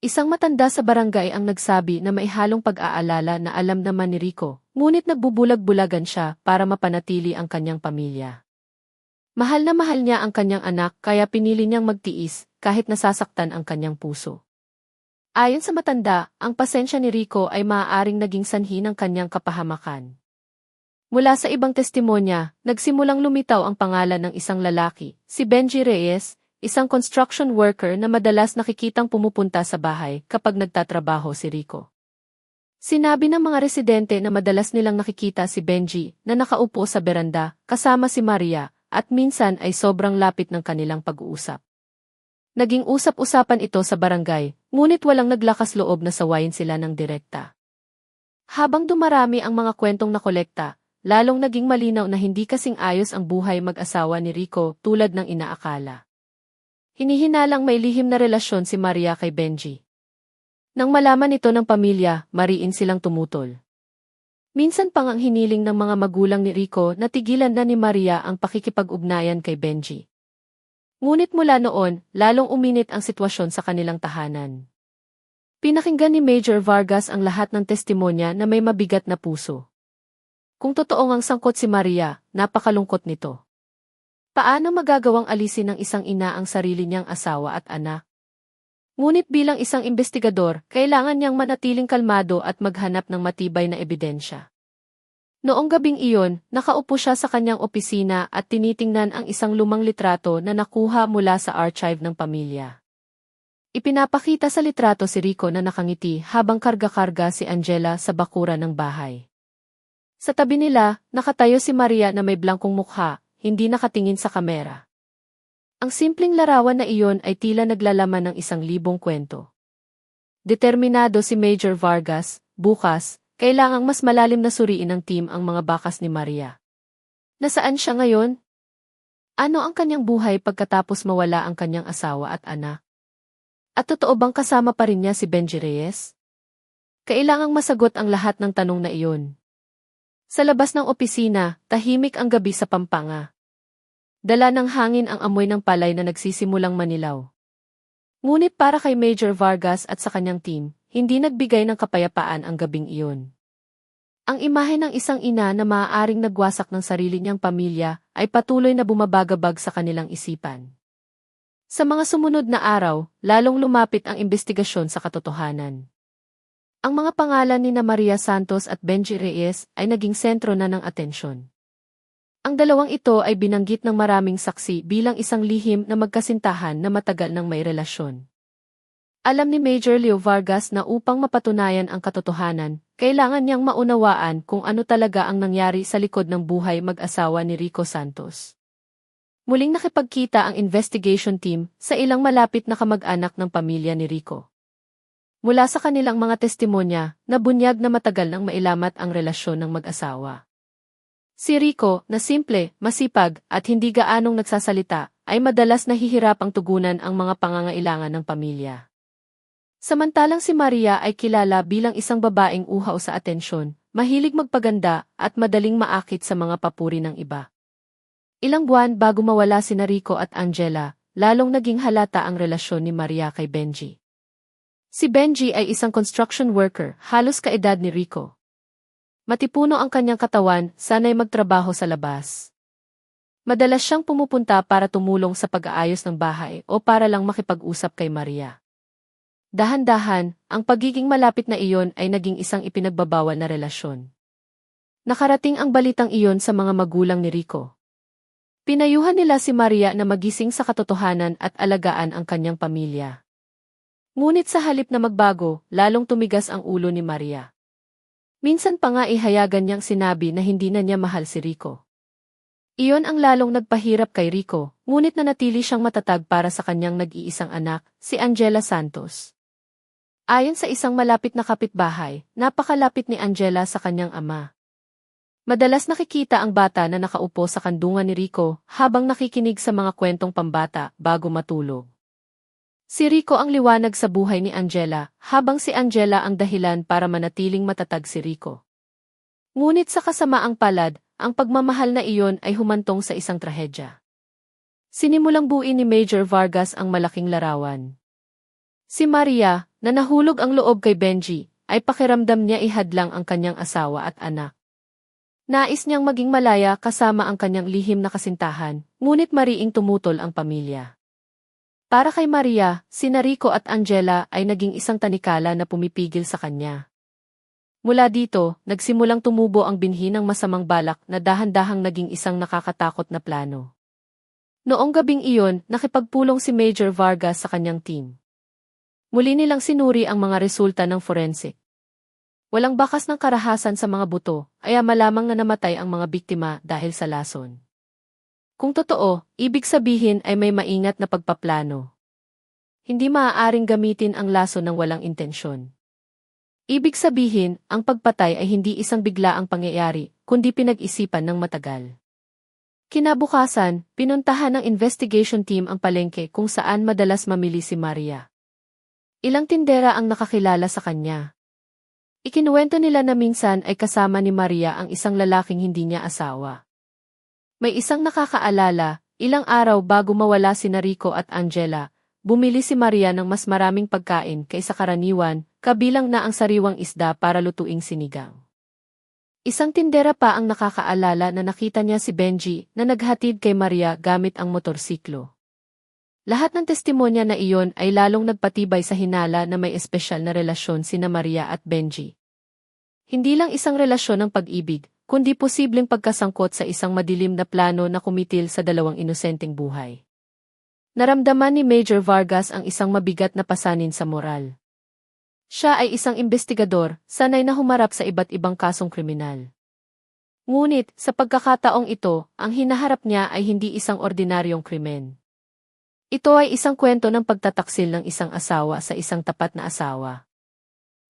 Isang matanda sa barangay ang nagsabi na may halong pag-aalala na alam naman ni Rico, ngunit nagbubulag-bulagan siya para mapanatili ang kanyang pamilya. Mahal na mahal niya ang kanyang anak kaya pinili niyang magtiis kahit nasasaktan ang kanyang puso. Ayon sa matanda, ang pasensya ni Rico ay maaaring naging sanhi ng kanyang kapahamakan. Mula sa ibang testimonya, nagsimulang lumitaw ang pangalan ng isang lalaki, si Benji Reyes, isang construction worker na madalas nakikitang pumupunta sa bahay kapag nagtatrabaho si Rico. Sinabi ng mga residente na madalas nilang nakikita si Benji na nakaupo sa beranda kasama si Maria, at minsan ay sobrang lapit ng kanilang pag-uusap. Naging usap-usapan ito sa barangay, ngunit walang naglakas loob na sawayin sila ng direkta. Habang dumarami ang mga kwentong nakolekta, lalong naging malinaw na hindi kasing ayos ang buhay mag-asawa ni Rico tulad ng inaakala. Hinihinalang may lihim na relasyon si Maria kay Benji. Nang malaman ito ng pamilya, mariin silang tumutol. Minsan pang ang hiniling ng mga magulang ni Rico na tigilan na ni Maria ang pakikipag-ugnayan kay Benji. Ngunit mula noon, lalong uminit ang sitwasyon sa kanilang tahanan. Pinakinggan ni Major Vargas ang lahat ng testimonya na may mabigat na puso. Kung totoong ang sangkot si Maria, napakalungkot nito. Paano magagawang alisin ng isang ina ang sarili niyang asawa at anak? Ngunit bilang isang investigador, kailangan niyang manatiling kalmado at maghanap ng matibay na ebidensya. Noong gabing iyon, nakaupo siya sa kanyang opisina at tinitingnan ang isang lumang litrato na nakuha mula sa archive ng pamilya. Ipinapakita sa litrato si Rico na nakangiti habang karga-karga si Angela sa bakuran ng bahay. Sa tabi nila, nakatayo si Maria na may blangkong mukha, hindi nakatingin sa kamera. Ang simpleng larawan na iyon ay tila naglalaman ng 1,000 kwento. Determinado si Major Vargas, bukas, kailangang mas malalim na suriin ng team ang mga bakas ni Maria. Nasaan siya ngayon? Ano ang kanyang buhay pagkatapos mawala ang kanyang asawa at anak? At totoo bang kasama pa rin niya si Benji Reyes? Kailangang masagot ang lahat ng tanong na iyon. Sa labas ng opisina, tahimik ang gabi sa Pampanga. Dala ng hangin ang amoy ng palay na nagsisimulang manilaw. Ngunit para kay Major Vargas at sa kanyang team, hindi nagbigay ng kapayapaan ang gabing iyon. Ang imahe ng isang ina na maaaring nagwasak ng sarili niyang pamilya ay patuloy na bumabagabag sa kanilang isipan. Sa mga sumunod na araw, lalong lumapit ang investigasyon sa katotohanan. Ang mga pangalan ni Maria Santos at Benji Reyes ay naging sentro na ng atensyon. Ang dalawang ito ay binanggit ng maraming saksi bilang isang lihim na magkasintahan na matagal nang may relasyon. Alam ni Major Leo Vargas na upang mapatunayan ang katotohanan, kailangan niyang maunawaan kung ano talaga ang nangyari sa likod ng buhay mag-asawa ni Rico Santos. Muling nakipagkita ang investigation team sa ilang malapit na kamag-anak ng pamilya ni Rico. Mula sa kanilang mga testimonya, nabunyag na matagal nang mailamat ang relasyon ng mag-asawa. Si Rico, na simple, masipag, at hindi gaanong nagsasalita, ay madalas nahihirapang tugunan ang mga pangangailangan ng pamilya. Samantalang si Maria ay kilala bilang isang babaeng uhaw sa atensyon, mahilig magpaganda, at madaling maakit sa mga papuri ng iba. Ilang buwan bago mawala sina Rico at Angela, lalong naging halata ang relasyon ni Maria kay Benji. Si Benji ay isang construction worker, halos kaedad ni Rico. Matipuno ang kanyang katawan, sanay magtrabaho sa labas. Madalas siyang pumupunta para tumulong sa pag-aayos ng bahay o para lang makipag-usap kay Maria. Dahan-dahan, ang pagiging malapit na iyon ay naging isang ipinagbabawal na relasyon. Nakarating ang balitang iyon sa mga magulang ni Rico. Pinayuhan nila si Maria na magising sa katotohanan at alagaan ang kanyang pamilya. Ngunit sa halip na magbago, lalong tumigas ang ulo ni Maria. Minsan pa nga ihayagan niyang sinabi na hindi na niya mahal si Rico. Iyon ang lalong nagpahirap kay Rico, ngunit nanatili siyang matatag para sa kanyang nag-iisang anak, si Angela Santos. Ayon sa isang malapit na kapitbahay, napakalapit ni Angela sa kanyang ama. Madalas nakikita ang bata na nakaupo sa kandungan ni Rico habang nakikinig sa mga kwentong pambata bago matulog. Si Rico ang liwanag sa buhay ni Angela, habang si Angela ang dahilan para manatiling matatag si Rico. Ngunit sa kasamaang palad, ang pagmamahal na iyon ay humantong sa isang trahedya. Sinimulang buuin ni Major Vargas ang malaking larawan. Si Maria, na nahulog ang loob kay Benji, ay pakiramdam niya ihadlang ang kanyang asawa at anak. Nais niyang maging malaya kasama ang kanyang lihim na kasintahan, ngunit mariing tumutol ang pamilya. Para kay Maria, sina Rico at Angela ay naging isang tanikala na pumipigil sa kanya. Mula dito, nagsimulang tumubo ang binhi ng masamang balak na dahan-dahang naging isang nakakatakot na plano. Noong gabing iyon, nakipagpulong si Major Vargas sa kanyang team. Muli nilang sinuri ang mga resulta ng forensic. Walang bakas ng karahasan sa mga buto, kaya malamang na namatay ang mga biktima dahil sa lason. Kung totoo, ibig sabihin ay may maingat na pagpaplano. Hindi maaaring gamitin ang laso ng walang intensyon. Ibig sabihin, ang pagpatay ay hindi isang biglaang pangyayari, kundi pinag-isipan ng matagal. Kinabukasan, pinuntahan ng investigation team ang palengke kung saan madalas mamili si Maria. Ilang tindera ang nakakilala sa kanya. Ikinuwento nila na minsan ay kasama ni Maria ang isang lalaking hindi niya asawa. May isang nakakaalala, ilang araw bago mawala sina Rico at Angela, bumili si Maria ng mas maraming pagkain kaysa karaniwan, kabilang na ang sariwang isda para lutuing sinigang. Isang tindera pa ang nakakaalala na nakita niya si Benji na naghatid kay Maria gamit ang motorsiklo. Lahat ng testimonya na iyon ay lalong nagpatibay sa hinala na may espesyal na relasyon sina Maria at Benji. Hindi lang isang relasyon ng pag-ibig, kundi posibleng pagkasangkot sa isang madilim na plano na kumitil sa dalawang inosenteng buhay. Naramdaman ni Major Vargas ang isang mabigat na pasanin sa moral. Siya ay isang investigador, sanay na humarap sa iba't ibang kasong kriminal. Ngunit, sa pagkakataong ito, ang hinaharap niya ay hindi isang ordinaryong krimen. Ito ay isang kwento ng pagtataksil ng isang asawa sa isang tapat na asawa.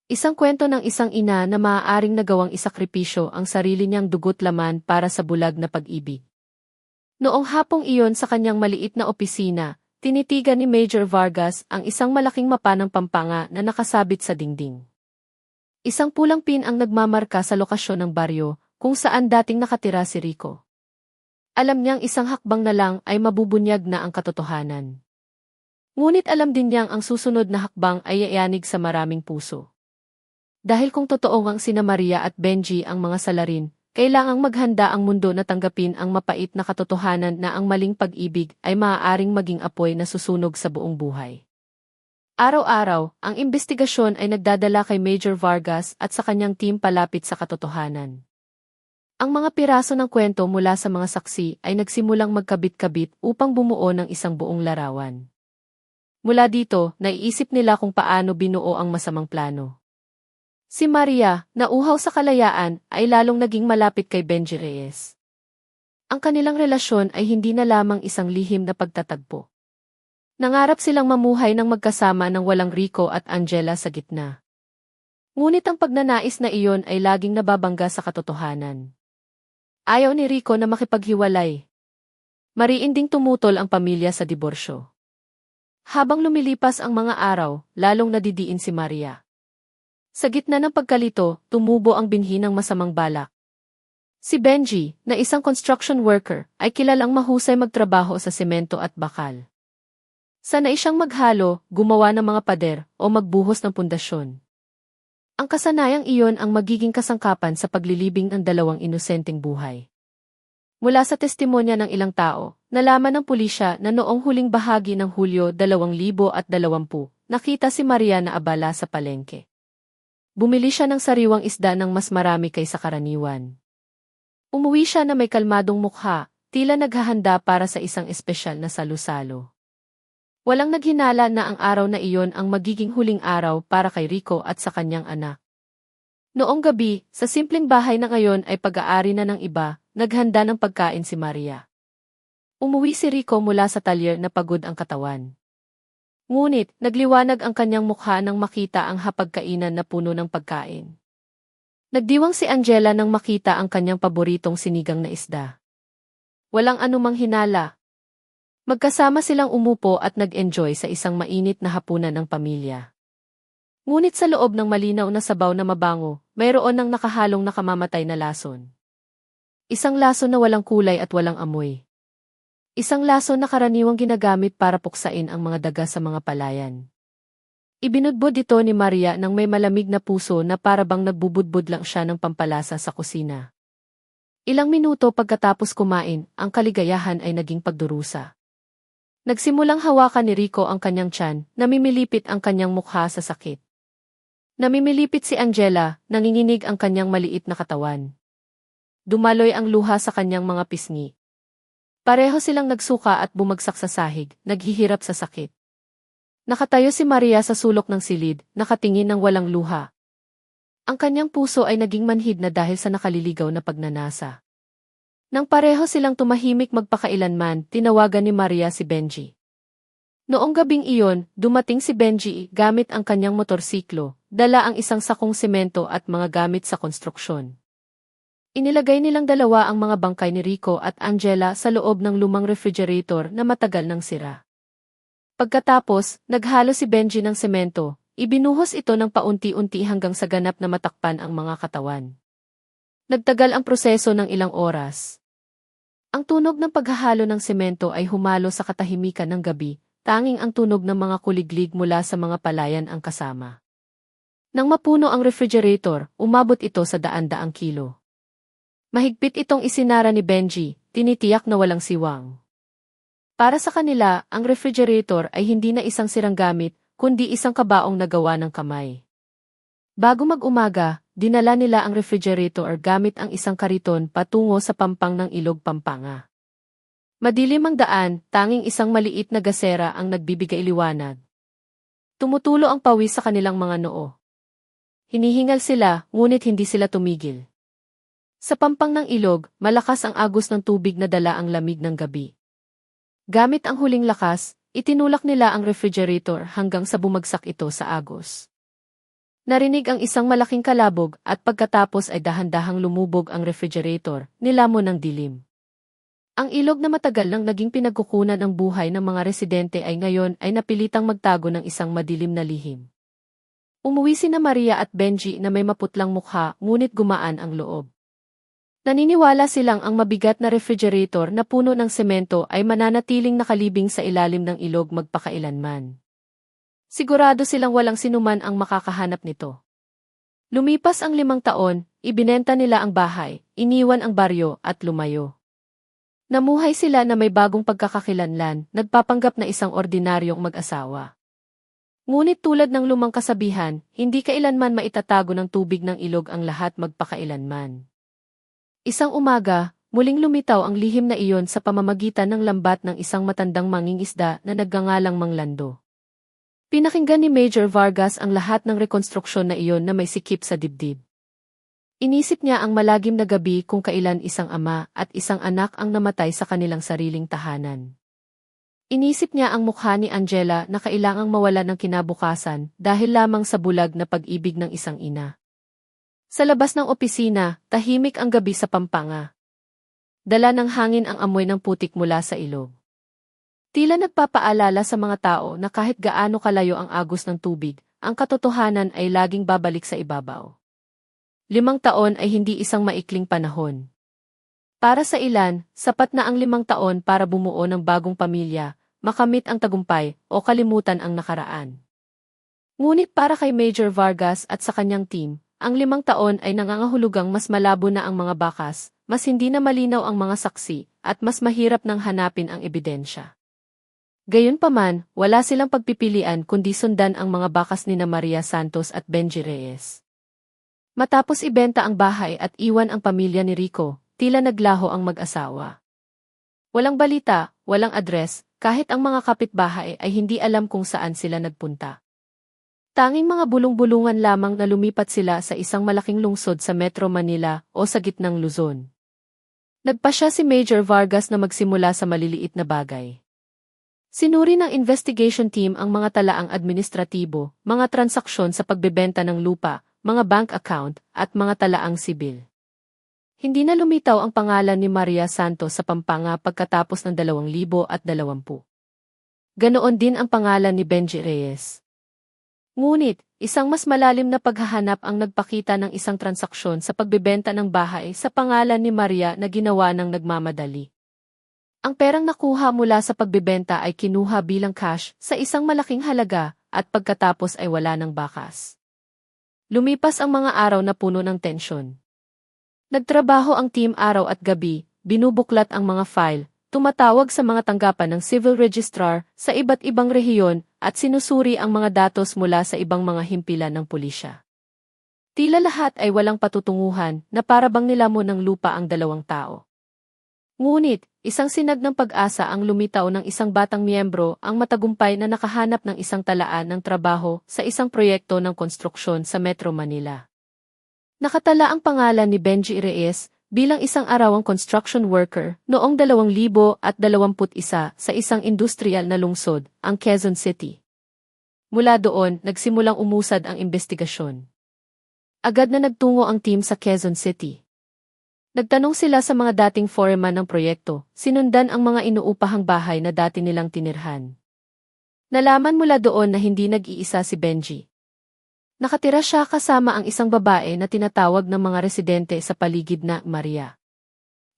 Isang kwento ng isang ina na maaaring nagawang isakripisyo ang sarili niyang dugot laman para sa bulag na pag-ibig. Noong hapong iyon sa kanyang maliit na opisina, tinitigan ni Major Vargas ang isang malaking mapa ng Pampanga na nakasabit sa dingding. Isang pulang pin ang nagmamarka sa lokasyon ng baryo kung saan dating nakatira si Rico. Alam niyang isang hakbang na lang ay mabubunyag na ang katotohanan. Ngunit alam din niyang ang susunod na hakbang ay yayanig sa maraming puso. Dahil kung totoo ngang sina Maria at Benji ang mga salarin, kailangang maghanda ang mundo na tanggapin ang mapait na katotohanan na ang maling pag-ibig ay maaaring maging apoy na susunog sa buong buhay. Araw-araw, ang investigasyon ay nagdadala kay Major Vargas at sa kanyang team palapit sa katotohanan. Ang mga piraso ng kwento mula sa mga saksi ay nagsimulang magkabit-kabit upang bumuo ng isang buong larawan. Mula dito, naiisip nila kung paano binuo ang masamang plano. Si Maria, na uhaw sa kalayaan, ay lalong naging malapit kay Benji Reyes. Ang kanilang relasyon ay hindi na lamang isang lihim na pagtatagpo. Nangarap silang mamuhay ng magkasama ng walang Rico at Angela sa gitna. Ngunit ang pagnanais na iyon ay laging nababangga sa katotohanan. Ayaw ni Rico na makipaghiwalay. Mariin ding tumutol ang pamilya sa diborsyo. Habang lumilipas ang mga araw, lalong nadidiin si Maria. Sa gitna ng pagkalito, tumubo ang binhi ng masamang balak. Si Benji, na isang construction worker, ay kilalang mahusay magtrabaho sa semento at bakal. Sanay siyang maghalo, gumawa ng mga pader, o magbuhos ng pundasyon. Ang kasanayang iyon ang magiging kasangkapan sa paglilibing ng dalawang inosenteng buhay. Mula sa testimonya ng ilang tao, nalaman ng pulisya na noong huling bahagi ng Hulyo 2020, nakita si Maria na abala sa palengke. Bumili siya ng sariwang isda ng mas marami kaysa karaniwan. Umuwi siya na may kalmadong mukha, tila naghahanda para sa isang espesyal na salu-salo. Walang naghinala na ang araw na iyon ang magiging huling araw para kay Rico at sa kanyang anak. Noong gabi, sa simpleng bahay na ngayon ay pag-aari na ng iba, naghanda ng pagkain si Maria. Umuwi si Rico mula sa talyer na pagod ang katawan. Ngunit, nagliwanag ang kanyang mukha nang makita ang hapagkainan na puno ng pagkain. Nagdiwang si Angela nang makita ang kanyang paboritong sinigang na isda. Walang anumang hinala. Magkasama silang umupo at nag-enjoy sa isang mainit na hapunan ng pamilya. Ngunit sa loob ng malinaw na sabaw na mabango, mayroon ng nakahalong nakamamatay na lason. Isang lason na walang kulay at walang amoy. Isang lason na karaniwang ginagamit para puksain ang mga daga sa mga palayan. Ibinudbod ito ni Maria nang may malamig na puso na parabang nagbubudbud lang siya ng pampalasa sa kusina. Ilang minuto pagkatapos kumain, ang kaligayahan ay naging pagdurusa. Nagsimulang hawakan ni Rico ang kanyang tiyan, namimilipit ang kanyang mukha sa sakit. Namimilipit si Angela, nanginginig ang kanyang maliit na katawan. Dumaloy ang luha sa kanyang mga pisngi. Pareho silang nagsuka at bumagsak sa sahig, naghihirap sa sakit. Nakatayo si Maria sa sulok ng silid, nakatingin ng walang luha. Ang kanyang puso ay naging manhid na dahil sa nakaliligaw na pagnanasa. Nang pareho silang tumahimik magpakailanman, tinawagan ni Maria si Benji. Noong gabing iyon, dumating si Benji gamit ang kanyang motorsiklo, dala ang isang sakong semento at mga gamit sa konstruksyon. Inilagay nilang dalawa ang mga bangkay ni Rico at Angela sa loob ng lumang refrigerator na matagal nang sira. Pagkatapos, naghalo si Benji ng semento, ibinuhos ito ng paunti-unti hanggang sa ganap na matakpan ang mga katawan. Nagtagal ang proseso ng ilang oras. Ang tunog ng paghahalo ng semento ay humalo sa katahimikan ng gabi, tanging ang tunog ng mga kuliglig mula sa mga palayan ang kasama. Nang mapuno ang refrigerator, umabot ito sa daan-daang kilo. Mahigpit itong isinara ni Benji, tinitiyak na walang siwang. Para sa kanila, ang refrigerator ay hindi na isang sirang gamit, kundi isang kabaong nagawa ng kamay. Bago mag-umaga, dinala nila ang refrigerator gamit ang isang kariton patungo sa pampang ng Ilog Pampanga. Madilim ang daan, tanging isang maliit na gasera ang nagbibigay liwanag. Tumutulo ang pawis sa kanilang mga noo. Hinihingal sila, ngunit hindi sila tumigil. Sa pampang ng ilog, malakas ang agos ng tubig na dala ang lamig ng gabi. Gamit ang huling lakas, itinulak nila ang refrigerator hanggang sa bumagsak ito sa agos. Narinig ang isang malaking kalabog at pagkatapos ay dahan-dahang lumubog ang refrigerator, nilamon ng dilim. Ang ilog na matagal nang naging pinagkukunan ng buhay ng mga residente ay ngayon ay napilitang magtago ng isang madilim na lihim. Umuwi sina Maria at Benji na may maputlang mukha ngunit gumaan ang loob. Naniniwala silang ang mabigat na refrigerator na puno ng semento ay mananatiling nakalibing sa ilalim ng ilog magpakailanman. Sigurado silang walang sinuman ang makakahanap nito. Lumipas ang 5 taon, ibinenta nila ang bahay, iniwan ang baryo at lumayo. Namuhay sila na may bagong pagkakakilanlan, nagpapanggap na isang ordinaryong mag-asawa. Ngunit tulad ng lumang kasabihan, hindi kailanman maitatago ng tubig ng ilog ang lahat magpakailanman. Isang umaga, muling lumitaw ang lihim na iyon sa pamamagitan ng lambat ng isang matandang mangingisda na nagngangalang Mang Lando. Pinakinggan ni Major Vargas ang lahat ng rekonstruksyon na iyon na may sikip sa dibdib. Inisip niya ang malagim na gabi kung kailan isang ama at isang anak ang namatay sa kanilang sariling tahanan. Inisip niya ang mukha ni Angela na kailangang mawala ng kinabukasan dahil lamang sa bulag na pag-ibig ng isang ina. Sa labas ng opisina, tahimik ang gabi sa Pampanga. Dala ng hangin ang amoy ng putik mula sa ilog. Tila nagpapaalala sa mga tao na kahit gaano kalayo ang agos ng tubig, ang katotohanan ay laging babalik sa ibabaw. 5 taon ay hindi isang maikling panahon. Para sa ilan, sapat na ang 5 taon para bumuo ng bagong pamilya, makamit ang tagumpay, o kalimutan ang nakaraan. Ngunit para kay Major Vargas at sa kanyang team, ang 5 taon ay nangangahulugang mas malabo na ang mga bakas, mas hindi na malinaw ang mga saksi, at mas mahirap nang hanapin ang ebidensya. Gayunpaman, wala silang pagpipilian kundi sundan ang mga bakas nina Maria Santos at Benji Reyes. Matapos ibenta ang bahay at iwan ang pamilya ni Rico, tila naglaho ang mag-asawa. Walang balita, walang address, kahit ang mga kapitbahay ay hindi alam kung saan sila nagpunta. Tanging mga bulong-bulungan lamang na lumipat sila sa isang malaking lungsod sa Metro Manila o sa gitnang Luzon. Nagpasya si Major Vargas na magsimula sa maliliit na bagay. Sinuri ng investigation team ang mga talaang administratibo, mga transaksyon sa pagbebenta ng lupa, mga bank account, at mga talaang sibil. Hindi na lumitaw ang pangalan ni Maria Santos sa Pampanga pagkatapos ng 2020. Ganoon din ang pangalan ni Benji Reyes. Ngunit, isang mas malalim na paghahanap ang nagpakita ng isang transaksyon sa pagbebenta ng bahay sa pangalan ni Maria na ginawa ng nagmamadali. Ang perang nakuha mula sa pagbebenta ay kinuha bilang cash sa isang malaking halaga at pagkatapos ay wala ng bakas. Lumipas ang mga araw na puno ng tensyon. Nagtrabaho ang team araw at gabi, binubuklat ang mga file, tumatawag sa mga tanggapan ng civil registrar sa iba't ibang rehiyon at sinusuri ang mga datos mula sa ibang mga himpilan ng pulisya. Tila lahat ay walang patutunguhan na para bang nilamon ng lupa ang 2 tao. Ngunit, isang sinag ng pag-asa ang lumitaw ng isang batang miyembro ang matagumpay na nakahanap ng isang talaan ng trabaho sa isang proyekto ng konstruksyon sa Metro Manila. Nakatala ang pangalan ni Benji Reyes bilang isang arawang construction worker noong 2021 sa isang industrial na lungsod, ang Quezon City. Mula doon, nagsimulang umusad ang investigasyon. Agad na nagtungo ang team sa Quezon City. Nagtanong sila sa mga dating foreman ng proyekto, sinundan ang mga inuupahang bahay na dati nilang tinirhan. Nalaman mula doon na hindi nag-iisa si Benji. Nakatira siya kasama ang isang babae na tinatawag ng mga residente sa paligid na Maria.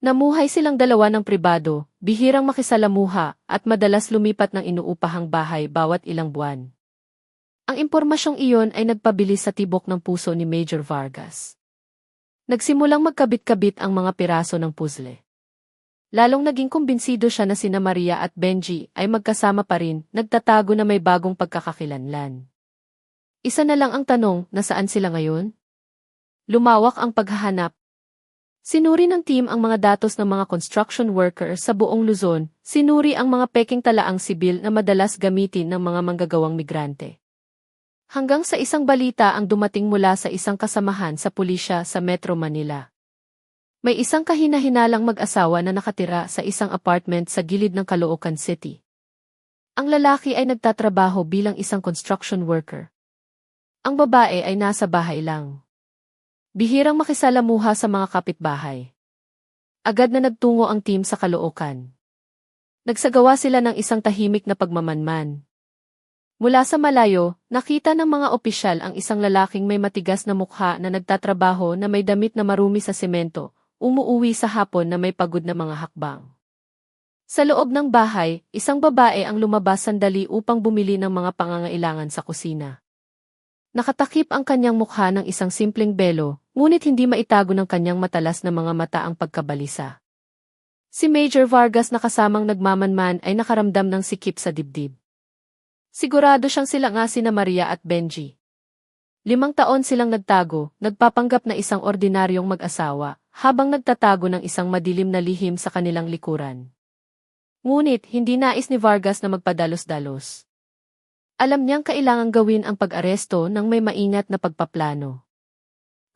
Namuhay silang dalawa ng pribado, bihirang makisalamuha, at madalas lumipat ng inuupahang bahay bawat ilang buwan. Ang impormasyong iyon ay nagpabilis sa tibok ng puso ni Major Vargas. Nagsimulang magkabit-kabit ang mga piraso ng puzzle. Lalong naging kumbinsido siya na sina Maria at Benji ay magkasama pa rin, nagtatago na may bagong pagkakakilanlan. Isa na lang ang tanong, nasaan sila ngayon? Lumawak ang paghahanap. Sinuri ng team ang mga datos ng mga construction workers sa buong Luzon, sinuri ang mga peking talaang sibil na madalas gamitin ng mga manggagawang migrante. Hanggang sa isang balita ang dumating mula sa isang kasamahan sa pulisya sa Metro Manila. May isang kahina-hinalang mag-asawa na nakatira sa isang apartment sa gilid ng Caloocan City. Ang lalaki ay nagtatrabaho bilang isang construction worker. Ang babae ay nasa bahay lang. Bihirang makisalamuha sa mga kapitbahay. Agad na nagtungo ang team sa Caloocan. Nagsagawa sila ng isang tahimik na pagmamanman. Mula sa malayo, nakita ng mga opisyal ang isang lalaking may matigas na mukha na nagtatrabaho na may damit na marumi sa semento, umuuwi sa hapon na may pagod na mga hakbang. Sa loob ng bahay, isang babae ang lumabas sandali upang bumili ng mga pangangailangan sa kusina. Nakatakip ang kanyang mukha ng isang simpleng belo, ngunit hindi maitago ng kanyang matalas na mga mata ang pagkabalisa. Si Major Vargas na kasamang nagmamanman ay nakaramdam ng sikip sa dibdib. Sigurado siyang sila nga sina Maria at Benji. 5 taon silang nagtago, nagpapanggap na isang ordinaryong mag-asawa, habang nagtatago ng isang madilim na lihim sa kanilang likuran. Ngunit, hindi nais ni Vargas na magpadalos-dalos. Alam niyang kailangang gawin ang pag-aresto ng may maingat na pagpaplano.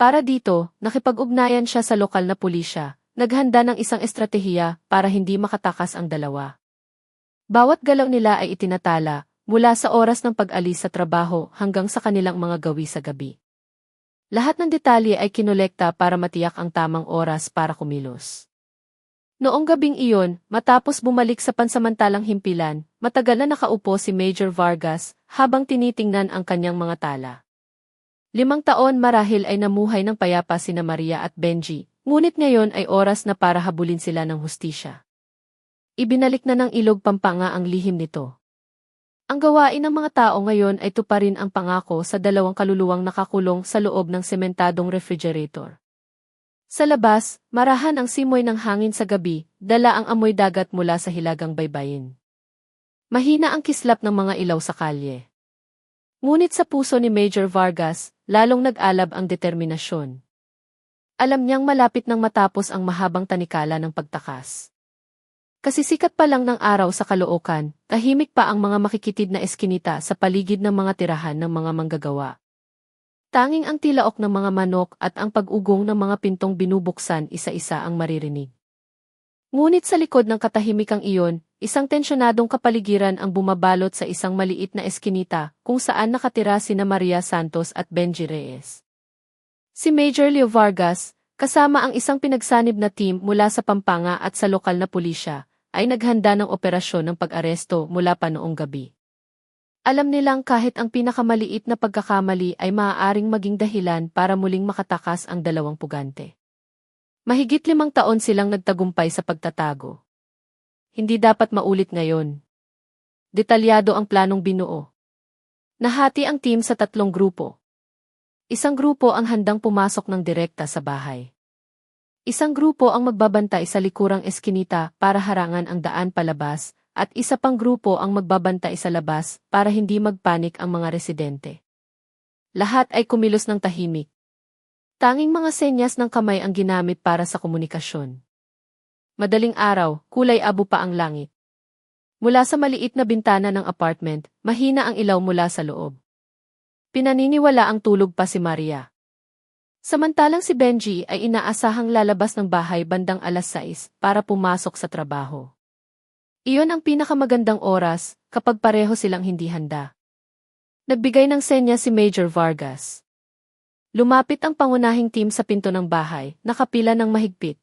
Para dito, nakipag-ugnayan siya sa lokal na pulisya, naghanda ng isang estratehiya para hindi makatakas ang dalawa. Bawat galaw nila ay itinatala, mula sa oras ng pag-alis sa trabaho hanggang sa kanilang mga gawi sa gabi. Lahat ng detalye ay kinolekta para matiyak ang tamang oras para kumilos. Noong gabing iyon, matapos bumalik sa pansamantalang himpilan, matagal na nakaupo si Major Vargas habang tinitingnan ang kanyang mga tala. 5 taon marahil ay namuhay ng payapa sina Maria at Benji, ngunit ngayon ay oras na para habulin sila ng hustisya. Ibinalik na ng Ilog Pampanga ang lihim nito. Ang gawain ng mga tao ngayon ay tuparin ang pangako sa 2 kaluluwang nakakulong sa loob ng sementadong refrigerator. Sa labas, marahan ang simoy ng hangin sa gabi, dala ang amoy dagat mula sa hilagang baybayin. Mahina ang kislap ng mga ilaw sa kalye. Ngunit sa puso ni Major Vargas, lalong nag-alab ang determinasyon. Alam niyang malapit nang matapos ang mahabang tanikala ng pagtakas. Kasisikat pa lang ng araw sa Caloocan, tahimik pa ang mga makikitid na eskinita sa paligid ng mga tirahan ng mga manggagawa. Tanging ang tilaok ng mga manok at ang pag-ugong ng mga pintong binubuksan isa-isa ang maririnig. Ngunit sa likod ng katahimikang iyon, isang tensyonadong kapaligiran ang bumabalot sa isang maliit na eskinita kung saan nakatira sina Maria Santos at Benji Reyes. Si Major Leo Vargas, kasama ang isang pinagsanib na team mula sa Pampanga at sa lokal na pulisya, ay naghanda ng operasyon ng pag-aresto mula pa noong gabi. Alam nilang kahit ang pinakamaliit na pagkakamali ay maaaring maging dahilan para muling makatakas ang 2 pugante. Mahigit 5 taon silang nagtagumpay sa pagtatago. Hindi dapat maulit ngayon. Detalyado ang planong binuo. Nahati ang team sa 3 grupo. Isang grupo ang handang pumasok ng direkta sa bahay. Isang grupo ang magbabantay sa likurang eskinita para harangan ang daan palabas, at isa pang grupo ang magbabantay sa labas para hindi magpanik ang mga residente. Lahat ay kumilos ng tahimik. Tanging mga senyas ng kamay ang ginamit para sa komunikasyon. Madaling araw, kulay abo pa ang langit. Mula sa maliit na bintana ng apartment, mahina ang ilaw mula sa loob. Pinaniniwala ang tulog pa si Maria. Samantalang si Benji ay inaasahang lalabas ng bahay bandang 6:00 para pumasok sa trabaho. Iyon ang pinakamagandang oras kapag pareho silang hindi handa. Nagbigay ng senya si Major Vargas. Lumapit ang pangunahing team sa pinto ng bahay, nakapila ng mahigpit.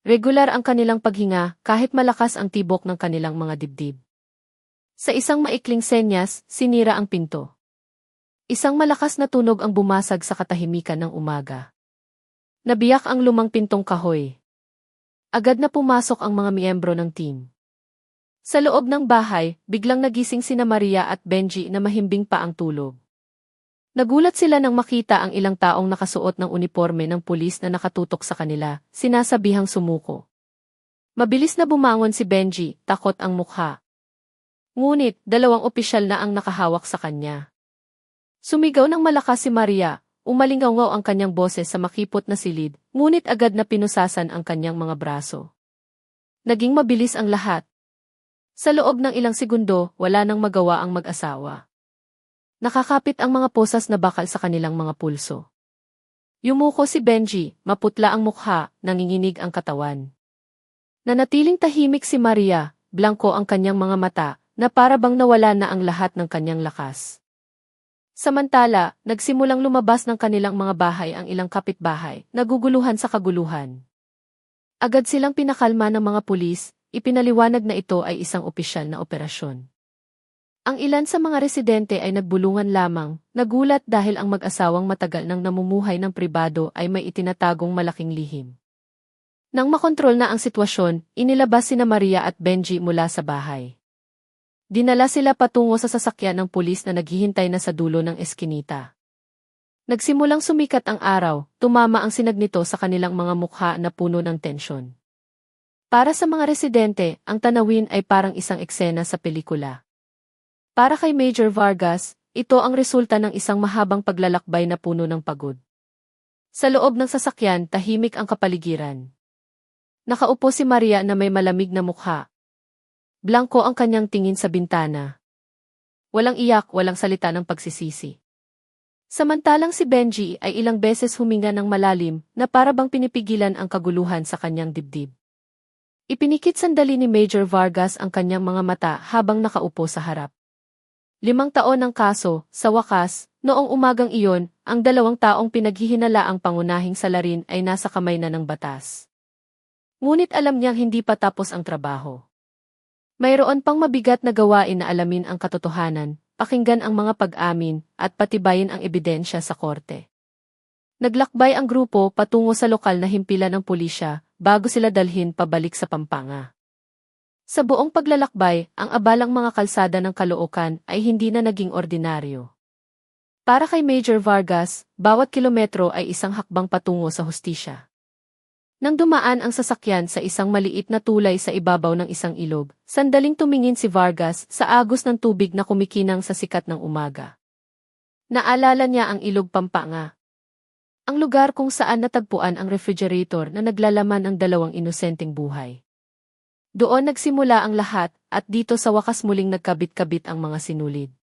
Regular ang kanilang paghinga kahit malakas ang tibok ng kanilang mga dibdib. Sa isang maikling senyas, sinira ang pinto. Isang malakas na tunog ang bumasag sa katahimikan ng umaga. Nabiyak ang lumang pintong kahoy. Agad na pumasok ang mga miyembro ng team. Sa loob ng bahay, biglang nagising sina Maria at Benji na mahimbing pa ang tulog. Nagulat sila nang makita ang ilang taong nakasuot ng uniforme ng pulis na nakatutok sa kanila, sinasabihang sumuko. Mabilis na bumangon si Benji, takot ang mukha. Ngunit, 2 opisyal na ang nakahawak sa kanya. Sumigaw ng malakas si Maria, umalingaw ang kanyang boses sa makipot na silid, ngunit agad na pinusasan ang kanyang mga braso. Naging mabilis ang lahat. Sa loob ng ilang segundo, wala nang magawa ang mag-asawa. Nakakapit ang mga posas na bakal sa kanilang mga pulso. Yumuko si Benji, maputla ang mukha, nanginginig ang katawan. Nanatiling tahimik si Maria, blanko ang kanyang mga mata, na para bang nawala na ang lahat ng kanyang lakas. Samantala, nagsimulang lumabas ng kanilang mga bahay ang ilang kapitbahay, naguguluhan sa kaguluhan. Agad silang pinakalma ng mga pulis, ipinaliwanag na ito ay isang opisyal na operasyon. Ang ilan sa mga residente ay nagbulungan lamang, nagulat dahil ang mag-asawang matagal nang namumuhay ng pribado ay may itinatagong malaking lihim. Nang makontrol na ang sitwasyon, inilabas sina Maria at Benji mula sa bahay. Dinala sila patungo sa sasakyan ng pulis na naghihintay na sa dulo ng eskinita. Nagsimulang sumikat ang araw, tumama ang sinag nito sa kanilang mga mukha na puno ng tensyon. Para sa mga residente, ang tanawin ay parang isang eksena sa pelikula. Para kay Major Vargas, ito ang resulta ng isang mahabang paglalakbay na puno ng pagod. Sa loob ng sasakyan, tahimik ang kapaligiran. Nakaupo si Maria na may malamig na mukha. Blanko ang kanyang tingin sa bintana. Walang iyak, walang salita ng pagsisisi. Samantalang si Benji ay ilang beses huminga ng malalim na para bang pinipigilan ang kaguluhan sa kanyang dibdib. Ipinikit sandali ni Major Vargas ang kanyang mga mata habang nakaupo sa harap. 5 taon ng kaso, sa wakas, noong umagang iyon, ang 2 taong pinaghihinalaang pangunahing salarin ay nasa kamay na ng batas. Ngunit alam niyang hindi pa tapos ang trabaho. Mayroon pang mabigat na gawain na alamin ang katotohanan, pakinggan ang mga pag-amin, at patibayin ang ebidensya sa korte. Naglakbay ang grupo patungo sa lokal na himpilan ng pulisya bago sila dalhin pabalik sa Pampanga. Sa buong paglalakbay, ang abalang mga kalsada ng Caloocan ay hindi na naging ordinaryo. Para kay Major Vargas, bawat kilometro ay isang hakbang patungo sa hustisya. Nang dumaan ang sasakyan sa isang maliit na tulay sa ibabaw ng isang ilog, sandaling tumingin si Vargas sa agos ng tubig na kumikinang sa sikat ng umaga. Naalala niya ang ilog Pampanga. Ang lugar kung saan natagpuan ang refrigerator na naglalaman ng 2 inosenteng buhay. Doon nagsimula ang lahat at dito sa wakas muling nagkabit-kabit ang mga sinulid.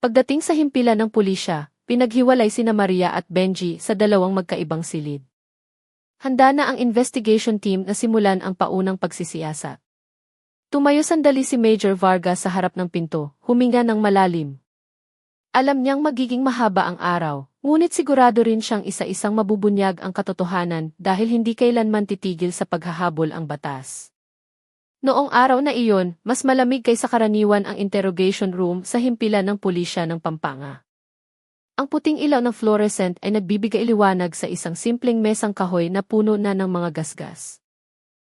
Pagdating sa himpilan ng pulisya, pinaghiwalay sina Maria at Benji sa 2 magkaibang silid. Handa na ang investigation team na simulan ang paunang pagsisiyasat. Tumayo sandali si Major Vargas sa harap ng pinto, huminga ng malalim. Alam niyang magiging mahaba ang araw, ngunit sigurado rin siyang isa-isang mabubunyag ang katotohanan dahil hindi kailanman titigil sa paghahabol ang batas. Noong araw na iyon, mas malamig kaysa karaniwan ang interrogation room sa himpilan ng pulisya ng Pampanga. Ang puting ilaw ng fluorescent ay nagbibigay liwanag sa isang simpleng mesang kahoy na puno na ng mga gasgas.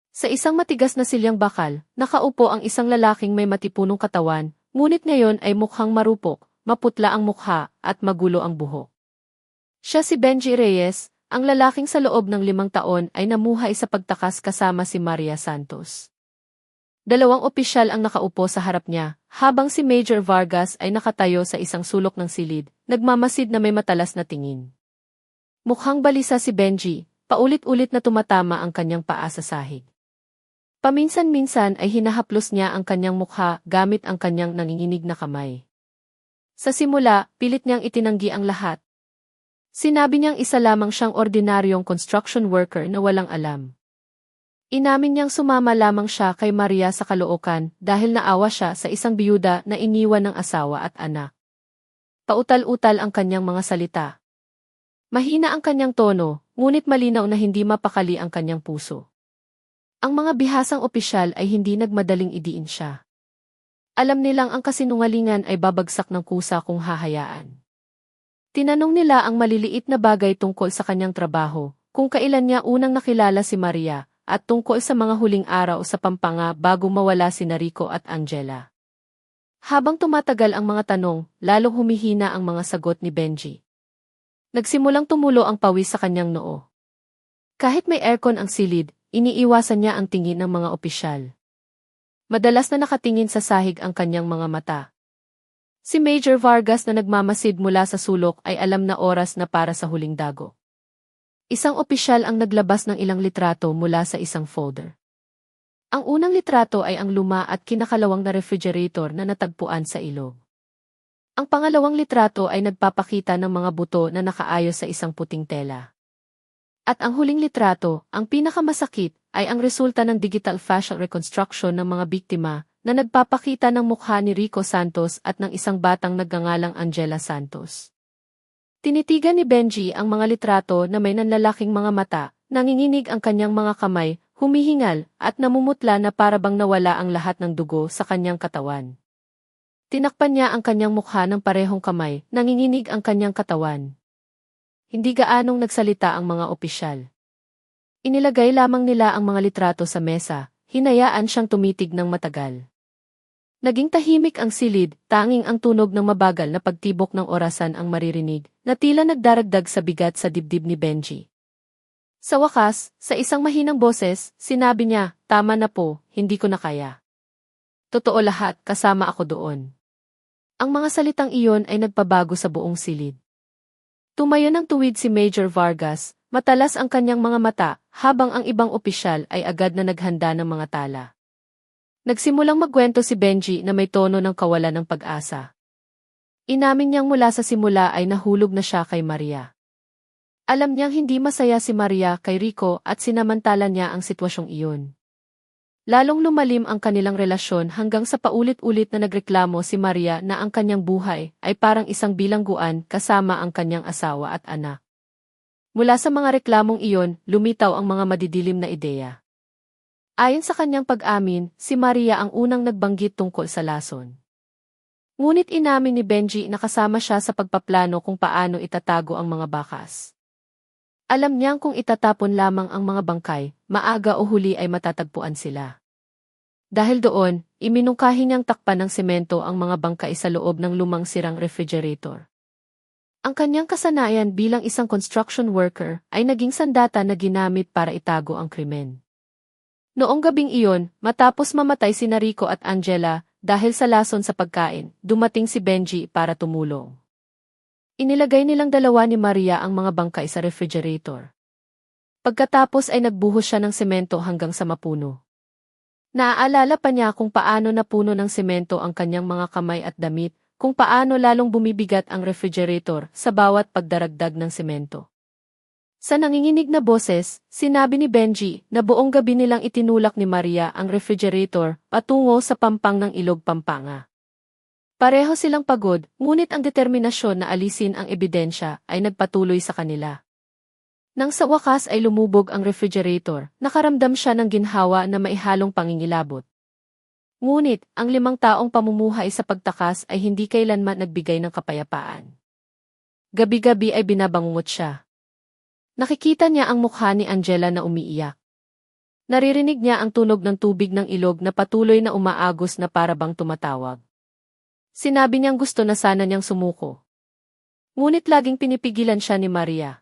Sa isang matigas na silyang bakal, nakaupo ang isang lalaking may matipunong katawan, ngunit ngayon ay mukhang marupok, maputla ang mukha, at magulo ang buhok. Siya si Benji Reyes, ang lalaking sa loob ng 5 taon ay namuhay sa pagtakas kasama si Maria Santos. 2 opisyal ang nakaupo sa harap niya, habang si Major Vargas ay nakatayo sa isang sulok ng silid, nagmamasid na may matalas na tingin. Mukhang balisa si Benji, paulit-ulit na tumatama ang kanyang paa sa sahig. Paminsan-minsan ay hinahaplos niya ang kanyang mukha gamit ang kanyang nanginginig na kamay. Sa simula, pilit niyang itinanggi ang lahat. Sinabi niyang isa lamang siyang ordinaryong construction worker na walang alam. Inamin niyang sumama lamang siya kay Maria sa Caloocan dahil naawa siya sa isang biyuda na iniwan ng asawa at anak. Pautal-utal ang kanyang mga salita. Mahina ang kanyang tono, ngunit malinaw na hindi mapakali ang kanyang puso. Ang mga bihasang opisyal ay hindi nagmadaling idiin siya. Alam nilang ang kasinungalingan ay babagsak ng kusa kung hahayaan. Tinanong nila ang maliliit na bagay tungkol sa kanyang trabaho, kung kailan niya unang nakilala si Maria, at tungkol sa mga huling araw sa Pampanga bago mawala sina Rico at Angela. Habang tumatagal ang mga tanong, lalong humihina ang mga sagot ni Benji. Nagsimulang tumulo ang pawis sa kanyang noo. Kahit may aircon ang silid, iniiwasan niya ang tingin ng mga opisyal. Madalas na nakatingin sa sahig ang kanyang mga mata. Si Major Vargas na nagmamasid mula sa sulok ay alam na oras na para sa huling dago. Isang opisyal ang naglabas ng ilang litrato mula sa isang folder. Ang unang litrato ay ang luma at kinakalawang na refrigerator na natagpuan sa ilog. Ang pangalawang litrato ay nagpapakita ng mga buto na nakaayos sa isang puting tela. At ang huling litrato, ang pinakamasakit, ay ang resulta ng digital facial reconstruction ng mga biktima na nagpapakita ng mukha ni Rico Santos at ng isang batang nagngangalang Angela Santos. Tinitigan ni Benji ang mga litrato na may nanlalaking mga mata, nanginginig ang kanyang mga kamay, humihingal, at namumutla na para bang nawala ang lahat ng dugo sa kanyang katawan. Tinakpan niya ang kanyang mukha ng parehong kamay, nanginginig ang kanyang katawan. Hindi gaanong nagsalita ang mga opisyal. Inilagay lamang nila ang mga litrato sa mesa, hinayaan siyang tumitig ng matagal. Naging tahimik ang silid, tanging ang tunog ng mabagal na pagtibok ng orasan ang maririnig, na tila nagdaragdag sa bigat sa dibdib ni Benji. Sa wakas, sa isang mahinang boses, sinabi niya, "Tama na po, hindi ko na kaya." Totoo lahat, kasama ako doon. Ang mga salitang iyon ay nagpabago sa buong silid. Tumayo ng tuwid si Major Vargas, matalas ang kanyang mga mata, habang ang ibang opisyal ay agad na naghanda ng mga tala. Nagsimulang magkwento si Benji na may tono ng kawalan ng pag-asa. Inamin niyang mula sa simula ay nahulog na siya kay Maria. Alam niyang hindi masaya si Maria kay Rico at sinamantala niya ang sitwasyong iyon. Lalong lumalim ang kanilang relasyon hanggang sa paulit-ulit na nagreklamo si Maria na ang kanyang buhay ay parang isang bilangguan kasama ang kanyang asawa at anak. Mula sa mga reklamong iyon, lumitaw ang mga madidilim na ideya. Ayon sa kanyang pag-amin, si Maria ang unang nagbanggit tungkol sa lason. Ngunit inamin ni Benji na kasama siya sa pagpaplano kung paano itatago ang mga bakas. Alam niyang kung itatapon lamang ang mga bangkay, maaga o huli ay matatagpuan sila. Dahil doon, iminungkahi niyang takpan ng semento ang mga bangkay sa loob ng lumang sirang refrigerator. Ang kanyang kasanayan bilang isang construction worker ay naging sandata na ginamit para itago ang krimen. Noong gabing iyon, matapos mamatay sina Rico at Angela, dahil sa lason sa pagkain, dumating si Benji para tumulong. Inilagay nilang dalawa ni Maria ang mga bangkay sa refrigerator. Pagkatapos ay nagbuhos siya ng semento hanggang sa mapuno. Naaalala pa niya kung paano napuno ng semento ang kanyang mga kamay at damit, kung paano lalong bumibigat ang refrigerator sa bawat pagdaragdag ng semento. Sa nanginginig na boses, sinabi ni Benji na buong gabi nilang itinulak ni Maria ang refrigerator patungo sa pampang ng Ilog Pampanga. Pareho silang pagod, ngunit ang determinasyon na alisin ang ebidensya ay nagpatuloy sa kanila. Nang sa wakas ay lumubog ang refrigerator, nakaramdam siya ng ginhawa na maihalong pangingilabot. Ngunit, ang 5 taong pamumuhay sa pagtakas ay hindi kailanman nagbigay ng kapayapaan. Gabi-gabi ay binabangungot siya. Nakikita niya ang mukha ni Angela na umiiyak. Naririnig niya ang tunog ng tubig ng ilog na patuloy na umaagos na parabang tumatawag. Sinabi niyang gusto na sana niyang sumuko. Ngunit laging pinipigilan siya ni Maria.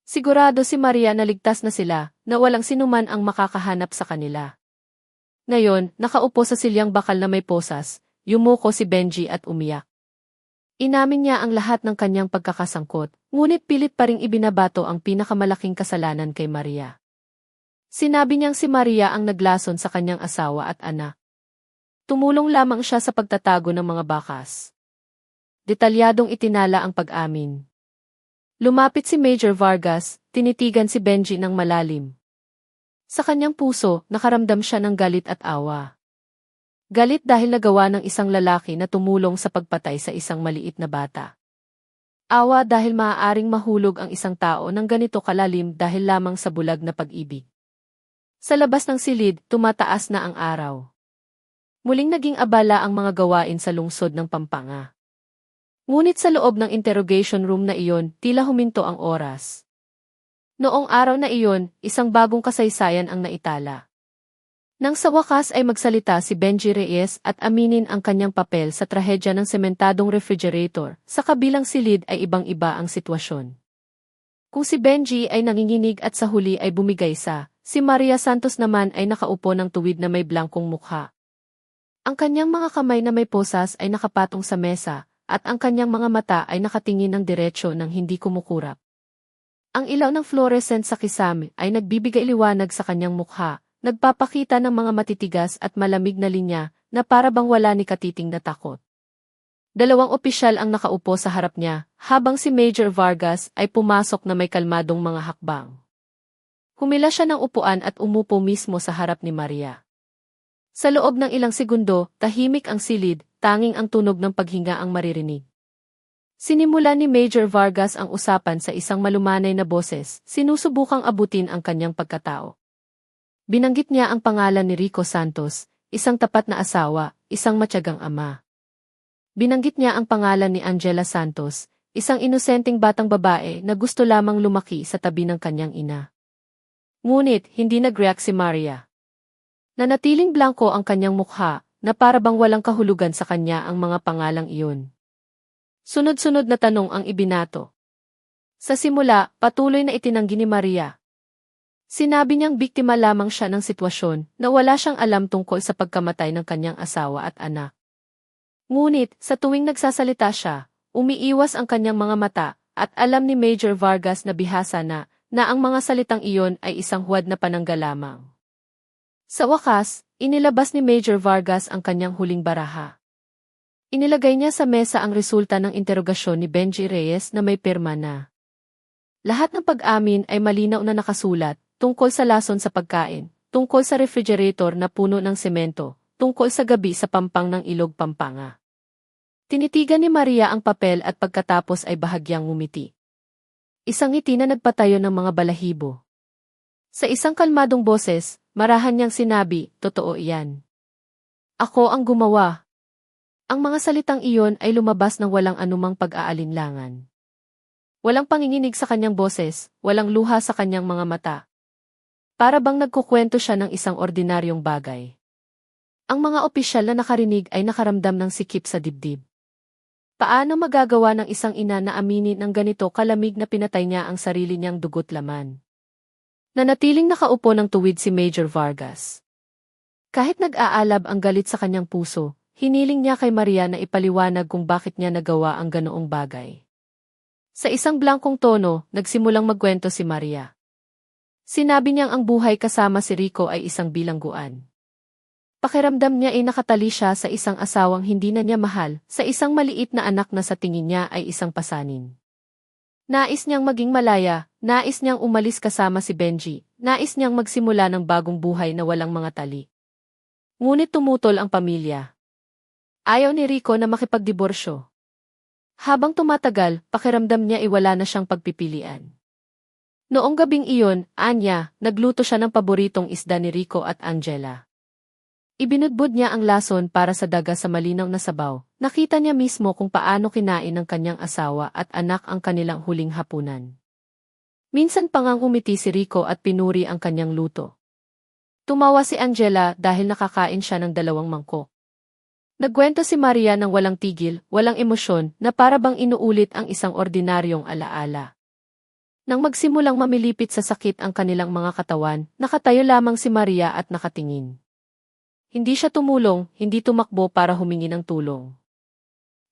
Sigurado si Maria na ligtas na sila, na walang sinuman ang makakahanap sa kanila. Ngayon, nakaupo sa silyang bakal na may posas, yumuko si Benji at umiyak. Inamin niya ang lahat ng kanyang pagkakasangkot, ngunit pilit pa ring ibinabato ang pinakamalaking kasalanan kay Maria. Sinabi niyang si Maria ang naglason sa kanyang asawa at anak. Tumulong lamang siya sa pagtatago ng mga bakas. Detalyadong itinala ang pag-amin. Lumapit si Major Vargas, tinitigan si Benji ng malalim. Sa kanyang puso, nakaramdam siya ng galit at awa. Galit dahil nagawa ng isang lalaki na tumulong sa pagpatay sa isang maliit na bata. Awa dahil maaaring mahulog ang isang tao ng ganito kalalim dahil lamang sa bulag na pag-ibig. Sa labas ng silid, tumataas na ang araw. Muling naging abala ang mga gawain sa lungsod ng Pampanga. Ngunit sa loob ng interrogation room na iyon, tila huminto ang oras. Noong araw na iyon, isang bagong kasaysayan ang naitala. Nang sa wakas ay magsalita si Benji Reyes at aminin ang kanyang papel sa trahedya ng sementadong refrigerator, sa kabilang silid ay ibang-iba ang sitwasyon. Kung si Benji ay nanginginig at sa huli ay bumigay si Maria Santos naman ay nakaupo ng tuwid na may blangkong mukha. Ang kanyang mga kamay na may posas ay nakapatong sa mesa, at ang kanyang mga mata ay nakatingin ng diretsyo nang hindi kumukurap. Ang ilaw ng fluorescent sa kisame ay nagbibigay liwanag sa kanyang mukha, nagpapakita ng mga matitigas at malamig na linya na para bang wala ni katiting na takot. 2 opisyal ang nakaupo sa harap niya, habang si Major Vargas ay pumasok na may kalmadong mga hakbang. Humila siya ng upuan at umupo mismo sa harap ni Maria. Sa loob ng ilang segundo, tahimik ang silid, tanging ang tunog ng paghinga ang maririnig. Sinimula ni Major Vargas ang usapan sa isang malumanay na boses, sinusubukang abutin ang kanyang pagkatao. Binanggit niya ang pangalan ni Rico Santos, isang tapat na asawa, isang matyagang ama. Binanggit niya ang pangalan ni Angela Santos, isang inosenteng batang babae na gusto lamang lumaki sa tabi ng kanyang ina. Ngunit, hindi nag-react si Maria. Nanatiling blanko ang kanyang mukha, na para bang walang kahulugan sa kanya ang mga pangalang iyon. Sunod-sunod na tanong ang ibinato. Sa simula, patuloy na itinanggi ni Maria. Sinabi niyang biktima lamang siya ng sitwasyon na wala siyang alam tungkol sa pagkamatay ng kanyang asawa at anak. Ngunit, sa tuwing nagsasalita siya, umiiwas ang kanyang mga mata at alam ni Major Vargas na bihasa na ang mga salitang iyon ay isang huwad na panangga lamang. Sa wakas, inilabas ni Major Vargas ang kanyang huling baraha. Inilagay niya sa mesa ang resulta ng interogasyon ni Benji Reyes na may pirma na. Lahat ng pag-amin ay malinaw na nakasulat, tungkol sa lason sa pagkain, tungkol sa refrigerator na puno ng semento, tungkol sa gabi sa pampang ng Ilog Pampanga. Tinitigan ni Maria ang papel at pagkatapos ay bahagyang ngumiti. Isang ngiti na nagpatayo ng mga balahibo. Sa isang kalmadong boses, marahan niyang sinabi, "Totoo iyan. Ako ang gumawa." Ang mga salitang iyon ay lumabas ng walang anumang pag-aalinlangan. Walang panginginig sa kanyang boses, walang luha sa kanyang mga mata. Para bang nagkukwento siya ng isang ordinaryong bagay. Ang mga opisyal na nakarinig ay nakaramdam ng sikip sa dibdib. Paano magagawa ng isang ina na aminin ng ganito kalamig na pinatay niya ang sarili niyang dugo't laman? Nanatiling nakaupo ng tuwid si Major Vargas. Kahit nag-aalab ang galit sa kanyang puso, hiniling niya kay Maria na ipaliwanag kung bakit niya nagawa ang ganoong bagay. Sa isang blankong tono, nagsimulang magkwento si Maria. Sinabi niyang ang buhay kasama si Rico ay isang bilangguan. Pakiramdam niya ay nakatali siya sa isang asawang hindi na niya mahal, sa isang maliit na anak na sa tingin niya ay isang pasanin. Nais niyang maging malaya, nais niyang umalis kasama si Benji, nais niyang magsimula ng bagong buhay na walang mga tali. Ngunit tumutol ang pamilya. Ayaw ni Rico na makipagdiborsyo. Habang tumatagal, pakiramdam niya ay wala na siyang pagpipilian. Noong gabing iyon, Anya, nagluto siya ng paboritong isda ni Rico at Angela. Ibinudbud niya ang lason para sa daga sa malinaw na sabaw. Nakita niya mismo kung paano kinain ng kanyang asawa at anak ang kanilang huling hapunan. Minsan pa ngang umiti si Rico at pinuri ang kanyang luto. Tumawa si Angela dahil nakakain siya ng 2 mangkok. Nagkwento si Maria ng walang tigil, walang emosyon, na para bang inuulit ang isang ordinaryong alaala. Nang magsimulang mamilipit sa sakit ang kanilang mga katawan, nakatayo lamang si Maria at nakatingin. Hindi siya tumulong, hindi tumakbo para humingi ng tulong.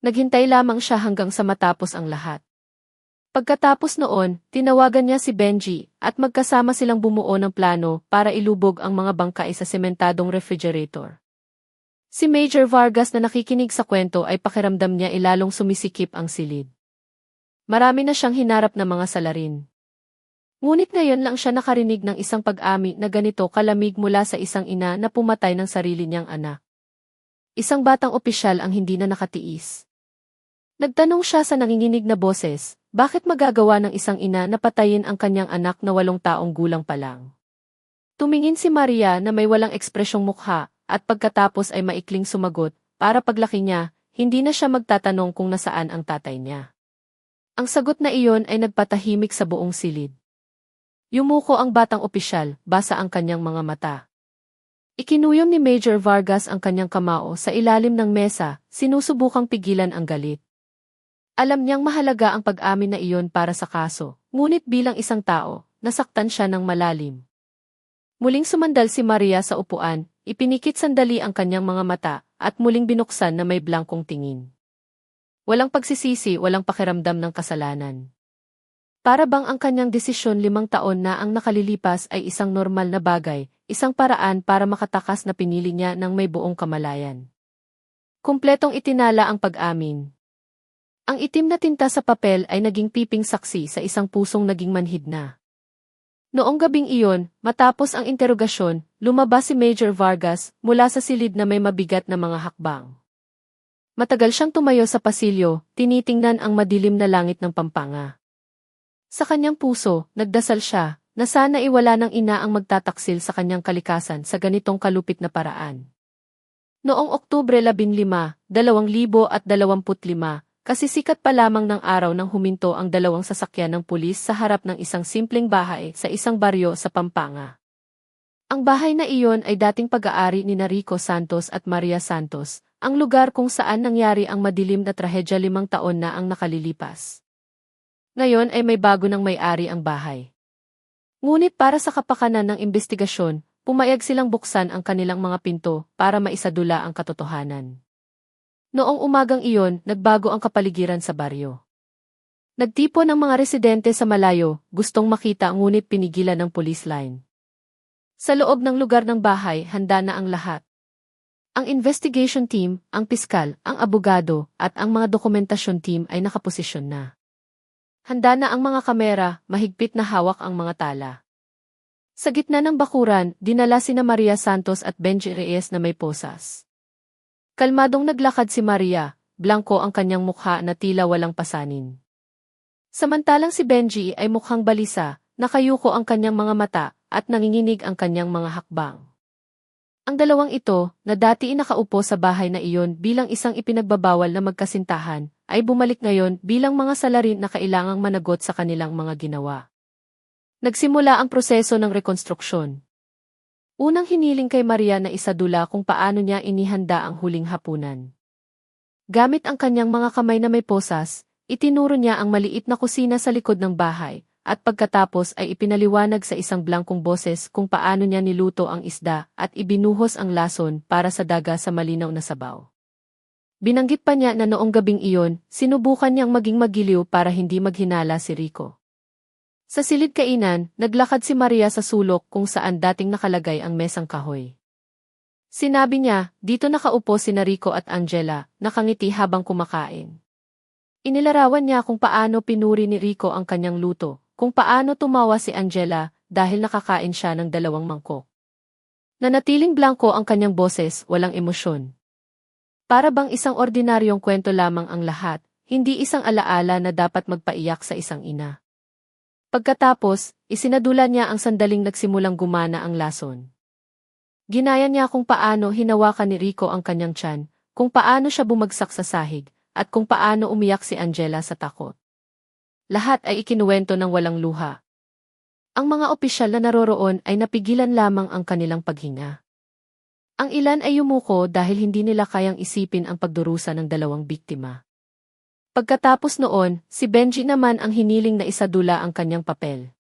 Naghintay lamang siya hanggang sa matapos ang lahat. Pagkatapos noon, tinawagan niya si Benji at magkasama silang bumuo ng plano para ilubog ang mga bangkay sa sementadong refrigerator. Si Major Vargas na nakikinig sa kwento ay pakiramdam niya ilalong sumisikip ang silid. Marami na siyang hinarap na mga salarin. Ngunit ngayon lang siya nakarinig ng isang pag-ami na ganito kalamig mula sa isang ina na pumatay ng sarili niyang anak. Isang batang opisyal ang hindi na nakatiis. Nagtanong siya sa nanginginig na boses, bakit magagawa ng isang ina na patayin ang kanyang anak na 8 taong gulang pa lang? Tumingin si Maria na may walang ekspresyong mukha, at pagkatapos ay maikling sumagot, para paglaki niya, hindi na siya magtatanong kung nasaan ang tatay niya. Ang sagot na iyon ay nagpatahimik sa buong silid. Yumuko ang batang opisyal, basa ang kanyang mga mata. Ikinuyom ni Major Vargas ang kanyang kamao sa ilalim ng mesa, sinusubukang pigilan ang galit. Alam niyang mahalaga ang pag-amin na iyon para sa kaso, ngunit bilang isang tao, nasaktan siya ng malalim. Muling sumandal si Maria sa upuan, ipinikit sandali ang kanyang mga mata, at muling binuksan na may blankong tingin. Walang pagsisisi, walang pakiramdam ng kasalanan. Para bang ang kanyang desisyon 5 taon na ang nakalilipas ay isang normal na bagay, isang paraan para makatakas na pinili niya ng may buong kamalayan. Kumpletong itinala ang pag-amin. Ang itim na tinta sa papel ay naging piping saksi sa isang pusong naging manhid na. Noong gabing iyon, matapos ang interogasyon, lumabas si Major Vargas mula sa silid na may mabigat na mga hakbang. Matagal siyang tumayo sa pasilyo, tinitingnan ang madilim na langit ng Pampanga. Sa kanyang puso, nagdasal siya, na sana iwala ng ina ang magtataksil sa kanyang kalikasan sa ganitong kalupit na paraan. Noong Oktubre 15, 2025, kasisikat pa lamang ng araw nang huminto ang 2 sasakyan ng pulis sa harap ng isang simpleng bahay sa isang baryo sa Pampanga. Ang bahay na iyon ay dating pag-aari ni Rico Santos at Maria Santos, ang lugar kung saan nangyari ang madilim na trahedya 5 taon na ang nakalilipas. Ngayon ay may bago ng may-ari ang bahay. Ngunit para sa kapakanan ng investigasyon, pumayag silang buksan ang kanilang mga pinto para maisadula ang katotohanan. Noong umagang iyon, nagbago ang kapaligiran sa baryo. Nagtipon ang mga residente sa malayo, gustong makita ngunit pinigilan ng police line. Sa loob ng lugar ng bahay, handa na ang lahat. Ang investigation team, ang piskal, ang abogado, at ang mga dokumentasyon team ay nakaposisyon na. Handa na ang mga kamera, mahigpit na hawak ang mga tala. Sa gitna ng bakuran, dinala sina Maria Santos at Benji Reyes na may posas. Kalmadong naglakad si Maria, blanko ang kanyang mukha na tila walang pasanin. Samantalang si Benji ay mukhang balisa, nakayuko ang kanyang mga mata, at nanginginig ang kanyang mga hakbang. Ang dalawang ito, na dati nakaupo sa bahay na iyon bilang isang ipinagbabawal na magkasintahan, ay bumalik ngayon bilang mga salarin na kailangang managot sa kanilang mga ginawa. Nagsimula ang proseso ng rekonstruksyon. Unang hiniling kay Maria na isadula kung paano niya inihanda ang huling hapunan. Gamit ang kanyang mga kamay na may posas, itinuro niya ang maliit na kusina sa likod ng bahay, at pagkatapos ay ipinaliwanag sa isang blangkong boses kung paano niya niluto ang isda at ibinuhos ang lason para sa daga sa malinaw na sabaw. Binanggit pa niya na noong gabing iyon, sinubukan niyang maging magiliw para hindi maghinala si Rico. Sa silid kainan, naglakad si Maria sa sulok kung saan dating nakalagay ang mesang kahoy. Sinabi niya, dito nakaupo sina Rico at Angela, nakangiti habang kumakain. Inilarawan niya kung paano pinuri ni Rico ang kanyang luto, kung paano tumawa si Angela dahil nakakain siya ng 2 mangkok. Nanatiling blanko ang kanyang boses, walang emosyon. Para bang isang ordinaryong kwento lamang ang lahat, hindi isang alaala na dapat magpaiyak sa isang ina. Pagkatapos, isinadula niya ang sandaling nagsimulang gumana ang lason. Ginaya niya kung paano hinawakan ni Rico ang kanyang tiyan, kung paano siya bumagsak sa sahig, at kung paano umiyak si Angela sa takot. Lahat ay ikinuwento ng walang luha. Ang mga opisyal na naroroon ay napigilan lamang ang kanilang paghinga. Ang ilan ay yumuko dahil hindi nila kayang isipin ang pagdurusa ng 2 biktima. Pagkatapos noon, si Benji naman ang hiniling na isadula ang kanyang papel.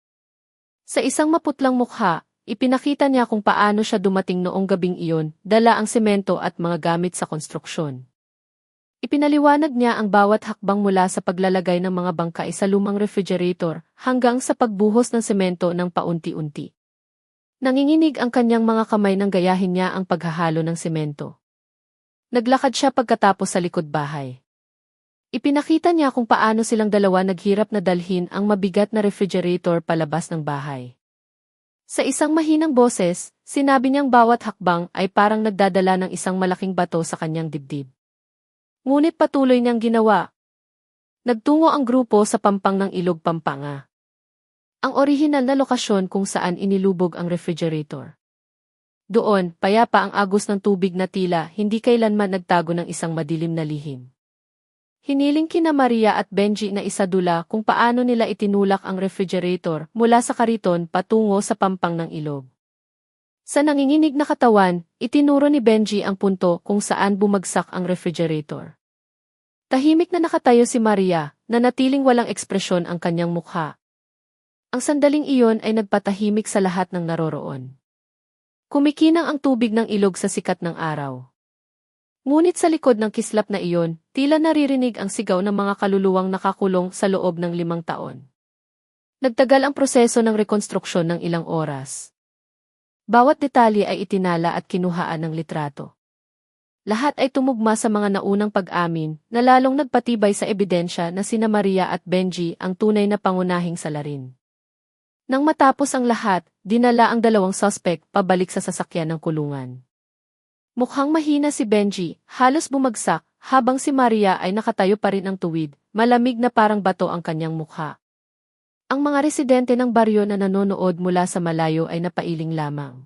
Sa isang maputlang mukha, ipinakita niya kung paano siya dumating noong gabing iyon, dala ang semento at mga gamit sa konstruksyon. Ipinaliwanag niya ang bawat hakbang mula sa paglalagay ng mga bangkay sa lumang refrigerator hanggang sa pagbuhos ng semento ng paunti-unti. Nanginginig ang kanyang mga kamay nang gayahin niya ang paghahalo ng semento. Naglakad siya pagkatapos sa likod bahay. Ipinakita niya kung paano silang dalawa naghirap na dalhin ang mabigat na refrigerator palabas ng bahay. Sa isang mahinang boses, sinabi niyang bawat hakbang ay parang nagdadala ng isang malaking bato sa kanyang dibdib. Ngunit patuloy niyang ginawa. Nagtungo ang grupo sa pampang ng Ilog Pampanga. Ang orihinal na lokasyon kung saan inilubog ang refrigerator. Doon, payapa ang agos ng tubig na tila hindi kailanman nagtago ng isang madilim na lihim. Hiniling kina Maria at Benji na isadula kung paano nila itinulak ang refrigerator mula sa kariton patungo sa pampang ng ilog. Sa nanginginig na katawan, itinuro ni Benji ang punto kung saan bumagsak ang refrigerator. Tahimik na nakatayo si Maria, na natiling walang ekspresyon ang kanyang mukha. Ang sandaling iyon ay nagpatahimik sa lahat ng naroroon. Kumikinang ang tubig ng ilog sa sikat ng araw. Ngunit sa likod ng kislap na iyon, tila naririnig ang sigaw ng mga kaluluwang nakakulong sa loob ng 5 taon. Nagtagal ang proseso ng rekonstruksyon ng ilang oras. Bawat detalye ay itinala at kinuhaan ng litrato. Lahat ay tumugma sa mga naunang pag-amin na lalong nagpatibay sa ebidensya na sina Maria at Benji ang tunay na pangunahing salarin. Nang matapos ang lahat, dinala ang 2 suspect pabalik sa sasakyan ng kulungan. Mukhang mahina si Benji, halos bumagsak, habang si Maria ay nakatayo pa rin ang tuwid, malamig na parang bato ang kanyang mukha. Ang mga residente ng baryo na nanonood mula sa malayo ay napailing lamang.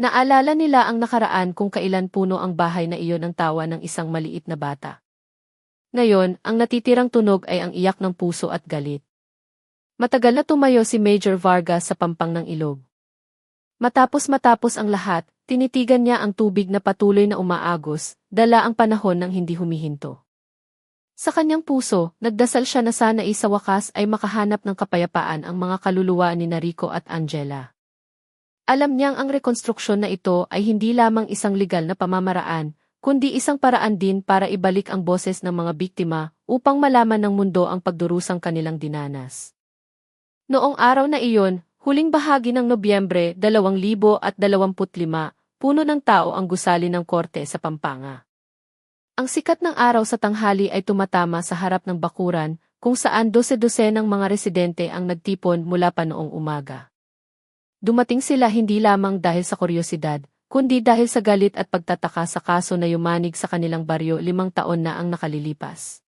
Naalala nila ang nakaraan kung kailan puno ang bahay na iyon ng tawa ng isang maliit na bata. Ngayon, ang natitirang tunog ay ang iyak ng puso at galit. Matagal na tumayo si Major Vargas sa pampang ng ilog. Matapos ang lahat, tinitigan niya ang tubig na patuloy na umaagos, dala ang panahon ng hindi humihinto. Sa kanyang puso, nagdasal siya na sana sa wakas ay makahanap ng kapayapaan ang mga kaluluwa ni Rico at Angela. Alam niyang ang rekonstruksyon na ito ay hindi lamang isang legal na pamamaraan, kundi isang paraan din para ibalik ang boses ng mga biktima upang malaman ng mundo ang pagdurusang kanilang dinanas. Noong araw na iyon, huling bahagi ng Nobyembre 2025, puno ng tao ang gusali ng korte sa Pampanga. Ang sikat ng araw sa tanghali ay tumatama sa harap ng bakuran, kung saan dose-dosenang mga residente ang nagtipon mula pa noong umaga. Dumating sila hindi lamang dahil sa kuryosidad, kundi dahil sa galit at pagtataka sa kaso na yumanig sa kanilang baryo 5 taon na ang nakalilipas.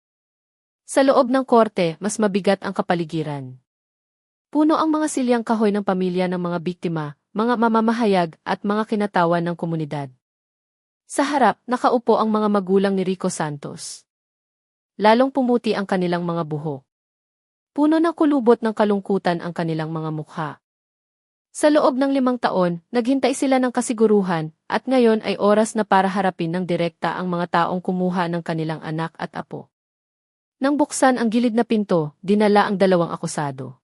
Sa loob ng korte, mas mabigat ang kapaligiran. Puno ang mga silyang kahoy ng pamilya ng mga biktima, mga mamamahayag at mga kinatawan ng komunidad. Sa harap, nakaupo ang mga magulang ni Rico Santos. Lalong pumuti ang kanilang mga buhok. Puno ng kulubot ng kalungkutan ang kanilang mga mukha. Sa loob ng 5 taon, naghintay sila ng kasiguruhan, at ngayon ay oras na para harapin ng direkta ang mga taong kumuha ng kanilang anak at apo. Nang buksan ang gilid na pinto, dinala ang 2 akusado.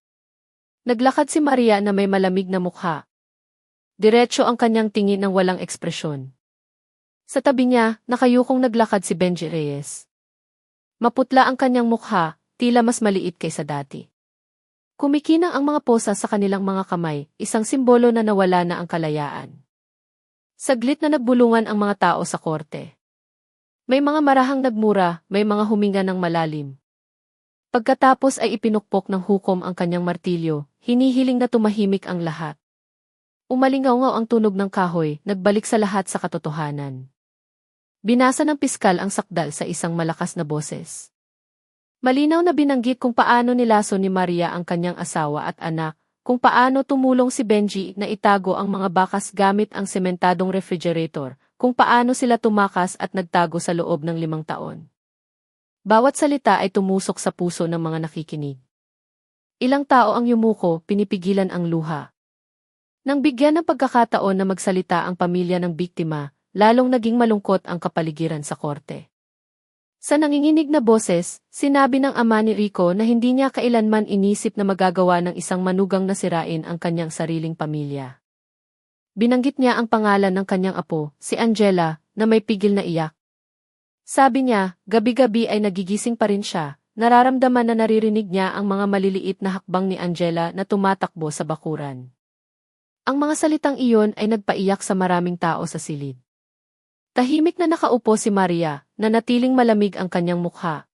Naglakad si Maria na may malamig na mukha. Diretso ang kanyang tingin ng walang ekspresyon. Sa tabi niya, nakayukong naglakad si Benji Reyes. Maputla ang kanyang mukha, tila mas maliit kaysa dati. Kumikinang ang mga posa sa kanilang mga kamay, isang simbolo na nawala na ang kalayaan. Saglit na nagbulungan ang mga tao sa korte. May mga marahang nagmura, may mga huminga ng malalim. Pagkatapos ay ipinukpok ng hukom ang kanyang martilyo, hinihiling na tumahimik ang lahat. Umalingaw-ngaw ang tunog ng kahoy, nagbalik sa lahat sa katotohanan. Binasa ng piskal ang sakdal sa isang malakas na boses. Malinaw na binanggit kung paano nilaso ni Maria ang kanyang asawa at anak, kung paano tumulong si Benji na itago ang mga bakas gamit ang sementadong refrigerator, kung paano sila tumakas at nagtago sa loob ng 5 taon. Bawat salita ay tumusok sa puso ng mga nakikinig. Ilang tao ang yumuko, pinipigilan ang luha. Nang bigyan ng pagkakataon na magsalita ang pamilya ng biktima, lalong naging malungkot ang kapaligiran sa korte. Sa nanginginig na boses, sinabi ng ama ni Rico na hindi niya kailanman inisip na magagawa ng isang manugang na sirain ang kanyang sariling pamilya. Binanggit niya ang pangalan ng kanyang apo, si Angela, na may pigil na iyak. Sabi niya, gabi-gabi ay nagigising pa rin siya, nararamdaman na naririnig niya ang mga maliliit na hakbang ni Angela na tumatakbo sa bakuran. Ang mga salitang iyon ay nagpaiyak sa maraming tao sa silid. Tahimik na nakaupo si Maria, na natiling malamig ang kanyang mukha.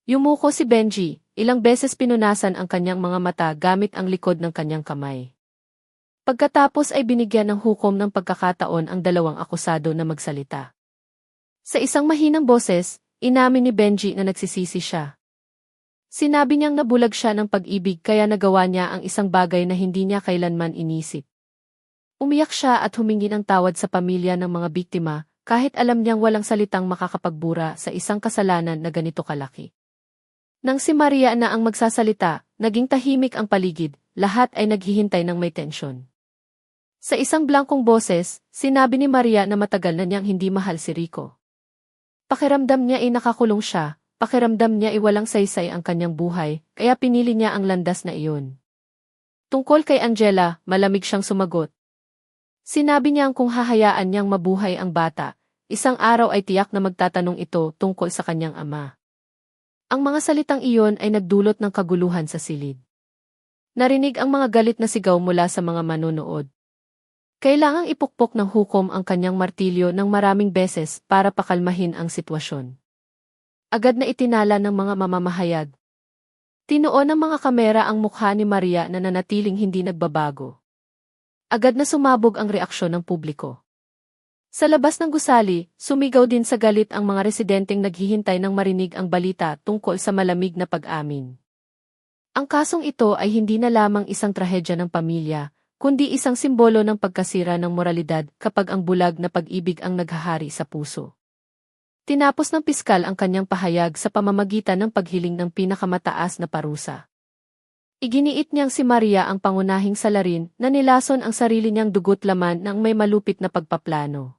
Yumuko si Benji, ilang beses pinunasan ang kanyang mga mata gamit ang likod ng kanyang kamay. Pagkatapos ay binigyan ng hukom ng pagkakataon ang 2 akusado na magsalita. Sa isang mahinang boses, inamin ni Benji na nagsisisi siya. Sinabi niyang nabulag siya ng pag-ibig kaya nagawa niya ang isang bagay na hindi niya kailanman inisip. Umiyak siya at humingi ng tawad sa pamilya ng mga biktima, kahit alam niyang walang salitang makakapagbura sa isang kasalanan na ganito kalaki. Nang si Maria na ang magsasalita, naging tahimik ang paligid, lahat ay naghihintay ng may tensyon. Sa isang blankong boses, sinabi ni Maria na matagal na niyang hindi mahal si Rico. Pakiramdam niya ay nakakulong siya, pakiramdam niya ay walang saysay ang kanyang buhay, kaya pinili niya ang landas na iyon. Tungkol kay Angela, malamig siyang sumagot. Sinabi niyang kung hahayaan niyang mabuhay ang bata, isang araw ay tiyak na magtatanong ito tungkol sa kanyang ama. Ang mga salitang iyon ay nagdulot ng kaguluhan sa silid. Narinig ang mga galit na sigaw mula sa mga manonood. Kailangang ipukpok ng hukom ang kanyang martilyo ng maraming beses para pakalmahin ang sitwasyon. Agad na itinala ng mga mamamahayag. Tinuon ng mga kamera ang mukha ni Maria na nanatiling hindi nagbabago. Agad na sumabog ang reaksyon ng publiko. Sa labas ng gusali, sumigaw din sa galit ang mga residenteng naghihintay ng marinig ang balita tungkol sa malamig na pag-amin. Ang kasong ito ay hindi na lamang isang trahedya ng pamilya, kundi isang simbolo ng pagkasira ng moralidad kapag ang bulag na pag-ibig ang naghahari sa puso. Tinapos ng piskal ang kanyang pahayag sa pamamagitan ng paghiling ng pinakamataas na parusa. Iginiit niyang si Maria ang pangunahing salarin na nilason ang sarili niyang dugot laman ng may malupit na pagpaplano.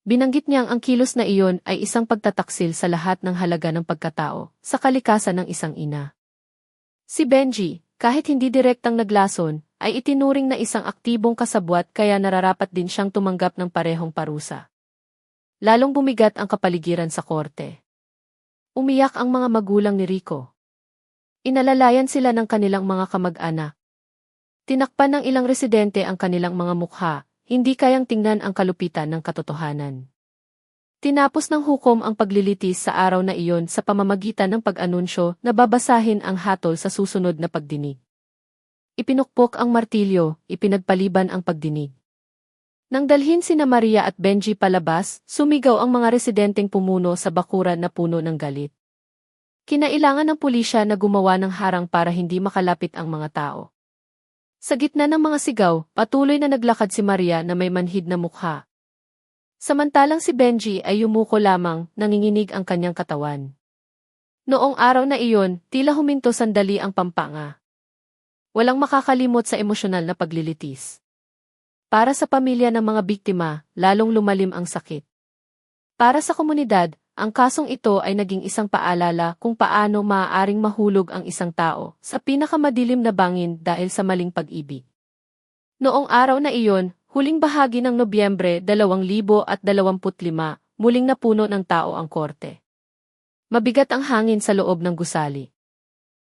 Binanggit niyang ang kilos na iyon ay isang pagtataksil sa lahat ng halaga ng pagkatao, sa kalikasan ng isang ina. Si Benji, kahit hindi direktang naglason, ay itinuring na isang aktibong kasabwat kaya nararapat din siyang tumanggap ng parehong parusa. Lalong bumigat ang kapaligiran sa korte. Umiyak ang mga magulang ni Rico. Inalalayan sila ng kanilang mga kamag-anak. Tinakpan ng ilang residente ang kanilang mga mukha, hindi kayang tingnan ang kalupitan ng katotohanan. Tinapos ng hukom ang paglilitis sa araw na iyon sa pamamagitan ng pag-anunsyo na babasahin ang hatol sa susunod na pagdinig. Ipinukpok ang martilyo, ipinagpaliban ang pagdinig. Nang dalhin sina Maria at Benji palabas, sumigaw ang mga residenteng pumuno sa bakuran na puno ng galit. Kinailangan ng pulisya na gumawa ng harang para hindi makalapit ang mga tao. Sa gitna ng mga sigaw, patuloy na naglakad si Maria na may manhid na mukha. Samantalang si Benji ay yumuko lamang, nanginginig ang kanyang katawan. Noong araw na iyon, tila huminto sandali ang Pampanga. Walang makakalimot sa emosyonal na paglilitis. Para sa pamilya ng mga biktima, lalong lumalim ang sakit. Para sa komunidad, ang kasong ito ay naging isang paalala kung paano maaaring mahulog ang isang tao sa pinakamadilim na bangin dahil sa maling pag-ibig. Noong araw na iyon, huling bahagi ng Nobyembre 2025, muling napuno ng tao ang korte. Mabigat ang hangin sa loob ng gusali.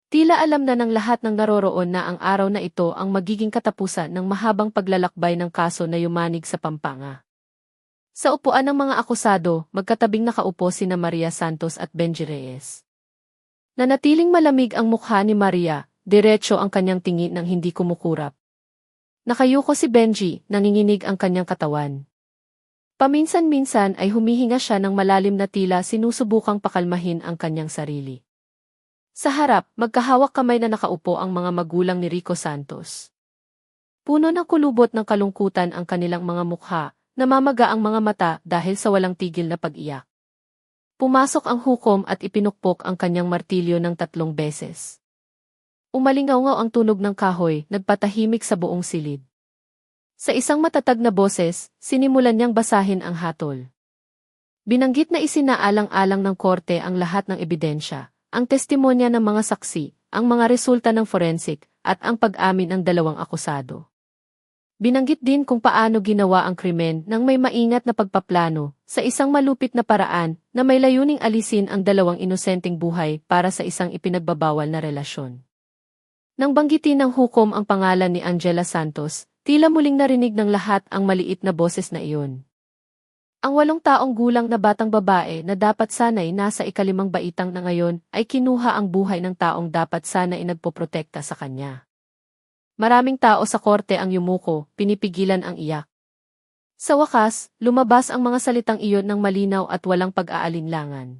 Tila alam na ng lahat ng naroroon na ang araw na ito ang magiging katapusan ng mahabang paglalakbay ng kaso na yumanig sa Pampanga. Sa upuan ng mga akusado, magkatabing nakaupo sina Maria Santos at Benji Reyes. Nanatiling malamig ang mukha ni Maria, diretso ang kanyang tingin nang hindi kumukurap. Nakayuko si Benji, nanginginig ang kanyang katawan. Paminsan-minsan ay humihinga siya ng malalim na tila sinusubukang pakalmahin ang kanyang sarili. Sa harap, magkahawak kamay na nakaupo ang mga magulang ni Rico Santos. Puno ng kulubot ng kalungkutan ang kanilang mga mukha, namamaga ang mga mata dahil sa walang tigil na pag-iyak. Pumasok ang hukom at ipinukpok ang kanyang martilyo ng 3 beses. Umalingaw-ngaw ang tunog ng kahoy, nagpatahimik sa buong silid. Sa isang matatag na boses, sinimulan niyang basahin ang hatol. Binanggit na isinaalang-alang ng korte ang lahat ng ebidensya, ang testimonya ng mga saksi, ang mga resulta ng forensic, at ang pag-amin ng 2 akusado. Binanggit din kung paano ginawa ang krimen nang may maingat na pagpaplano, sa isang malupit na paraan, na may layuning alisin ang 2 inosenteng buhay para sa isang ipinagbabawal na relasyon. Nang banggitin ng hukom ang pangalan ni Angela Santos, tila muling narinig ng lahat ang maliit na boses na iyon. Ang 8 taong gulang na batang babae na dapat sana'y nasa ika-5 baitang na ngayon ay kinuha ang buhay ng taong dapat sana'y nagpoprotekta sa kanya. Maraming tao sa korte ang yumuko, pinipigilan ang iyak. Sa wakas, lumabas ang mga salitang iyon ng malinaw at walang pag-aalinlangan.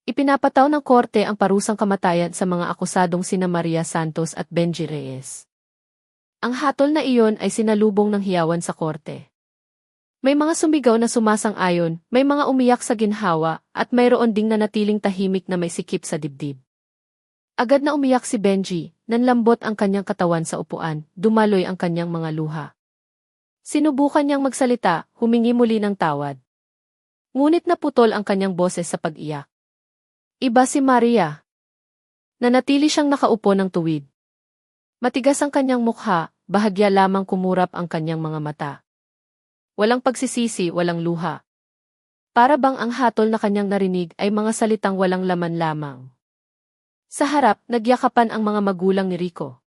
Ipinapataw ng korte ang parusang kamatayan sa mga akusadong sina Maria Santos at Benji Reyes. Ang hatol na iyon ay sinalubong ng hiyawan sa korte. May mga sumigaw na sumasang-ayon, may mga umiyak sa ginhawa, at mayroon ding nanatiling tahimik na may sikip sa dibdib. Agad na umiyak si Benji, nanlambot ang kanyang katawan sa upuan, dumaloy ang kanyang mga luha. Sinubukan niyang magsalita, humingi muli ng tawad. Ngunit naputol ang kanyang boses sa pag-iyak. Iba si Maria. Nanatili siyang nakaupo ng tuwid. Matigas ang kanyang mukha, bahagya lamang kumurap ang kanyang mga mata. Walang pagsisisi, walang luha. Para bang ang hatol na kanyang narinig ay mga salitang walang laman lamang. Sa harap, nagyakapan ang mga magulang ni Rico.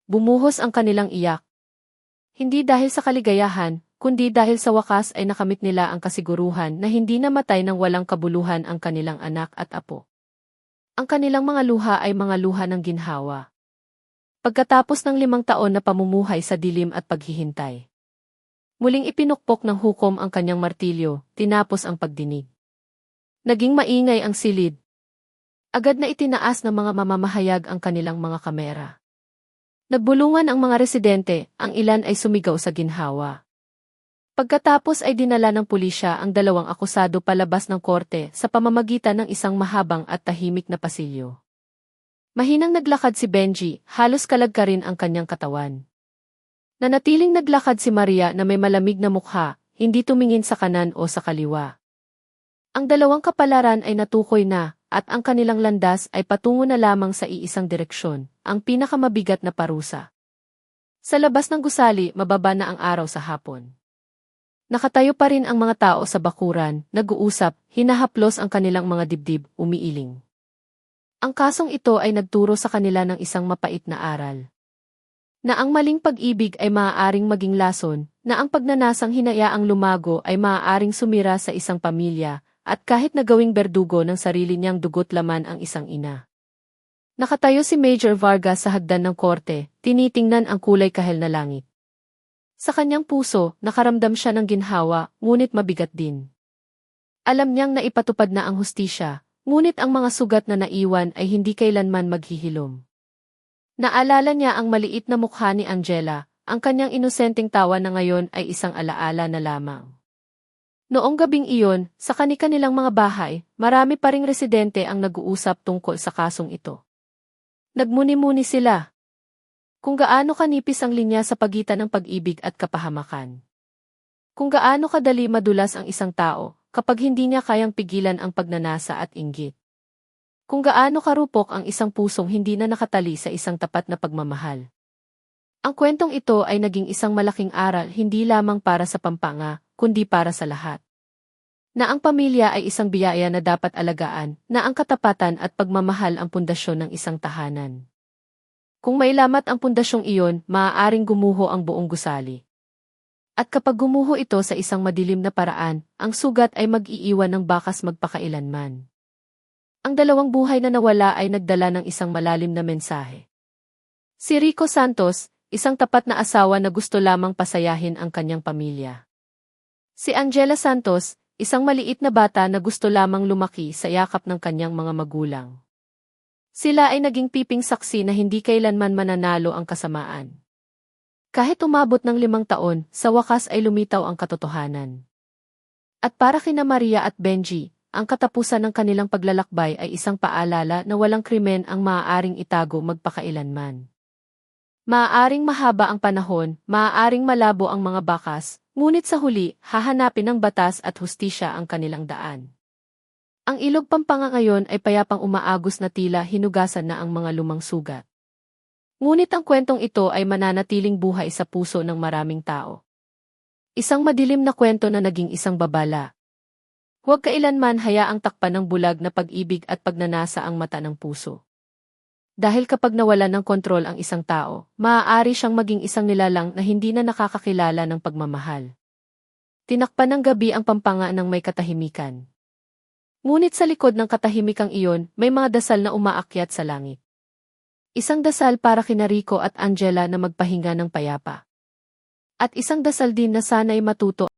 Bumuhos ang kanilang iyak. Hindi dahil sa kaligayahan, kundi dahil sa wakas ay nakamit nila ang kasiguruhan na hindi namatay ng walang kabuluhan ang kanilang anak at apo. Ang kanilang mga luha ay mga luha ng ginhawa. Pagkatapos ng 5 taon na pamumuhay sa dilim at paghihintay. Muling ipinukpok ng hukom ang kanyang martilyo, tinapos ang pagdinig. Naging maingay ang silid. Agad na itinaas ng mga mamamahayag ang kanilang mga kamera. Nagbulungan ang mga residente, ang ilan ay sumigaw sa ginhawa. Pagkatapos ay dinala ng pulisya ang 2 akusado palabas ng korte sa pamamagitan ng isang mahabang at tahimik na pasilyo. Mahinang naglakad si Benji, halos kalagkarin ang kanyang katawan. Nanatiling naglakad si Maria na may malamig na mukha, hindi tumingin sa kanan o sa kaliwa. Ang 2 kapalaran ay natukoy na, at ang kanilang landas ay patungo na lamang sa iisang direksyon, ang pinakamabigat na parusa. Sa labas ng gusali, mababa na ang araw sa hapon. Nakatayo pa rin ang mga tao sa bakuran, nag-uusap, hinahaplos ang kanilang mga dibdib, umiiling. Ang kasong ito ay nagturo sa kanila ng isang mapait na aral. Na ang maling pag-ibig ay maaaring maging lason, na ang pagnanasang hinayaang lumago ay maaaring sumira sa isang pamilya, at kahit na gawing berdugo ng sarili niyang dugo't laman ang isang ina. Nakatayo si Major Vargas sa hagdan ng korte, tinitingnan ang kulay kahel na langit. Sa kanyang puso, nakaramdam siya ng ginhawa, ngunit mabigat din. Alam niyang naipatupad na ang hustisya, ngunit ang mga sugat na naiwan ay hindi kailanman maghihilom. Naalala niya ang maliit na mukha ni Angela, ang kanyang inosenteng tawa na ngayon ay isang alaala na lamang. Noong gabing iyon, sa kani-kanilang mga bahay, marami pa ring residente ang nag-uusap tungkol sa kasong ito. Nagmuni-muni sila. Kung gaano kanipis ang linya sa pagitan ng pag-ibig at kapahamakan. Kung gaano kadali madulas ang isang tao, kapag hindi niya kayang pigilan ang pagnanasa at inggit. Kung gaano karupok ang isang pusong hindi na nakatali sa isang tapat na pagmamahal. Ang kwentong ito ay naging isang malaking aral hindi lamang para sa Pampanga, kundi para sa lahat. Na ang pamilya ay isang biyaya na dapat alagaan, na ang katapatan at pagmamahal ang pundasyon ng isang tahanan. Kung mailamat ang pundasyong iyon, maaaring gumuho ang buong gusali. At kapag gumuho ito sa isang madilim na paraan, ang sugat ay mag-iiwan ng bakas magpakailanman. Ang dalawang buhay na nawala ay nagdala ng isang malalim na mensahe. Si Rico Santos, isang tapat na asawa na gusto lamang pasayahin ang kanyang pamilya. Si Angela Santos, isang maliit na bata na gusto lamang lumaki sa yakap ng kanyang mga magulang. Sila ay naging piping saksi na hindi kailanman mananalo ang kasamaan. Kahit umabot ng 5 taon, sa wakas ay lumitaw ang katotohanan. At para kina Maria at Benji, ang katapusan ng kanilang paglalakbay ay isang paalala na walang krimen ang maaaring itago magpakailanman. Maaaring mahaba ang panahon, maaaring malabo ang mga bakas, ngunit sa huli, hahanapin ng batas at hustisya ang kanilang daan. Ang Ilog Pampanga ngayon ay payapang umaagos na tila hinugasan na ang mga lumang sugat. Ngunit ang kwentong ito ay mananatiling buhay sa puso ng maraming tao. Isang madilim na kwento na naging isang babala. Huwag kailanman hayaang takpan ng bulag na pag-ibig at pagnanasa ang mata ng puso. Dahil kapag nawalan ng kontrol ang isang tao, maaari siyang maging isang nilalang na hindi na nakakakilala ng pagmamahal. Tinakpan ng gabi ang Pampanga ng may katahimikan. Ngunit sa likod ng katahimikang iyon, may mga dasal na umaakyat sa langit. Isang dasal para kina Rico at Angela na magpahinga ng payapa. At isang dasal din na sana'y matuto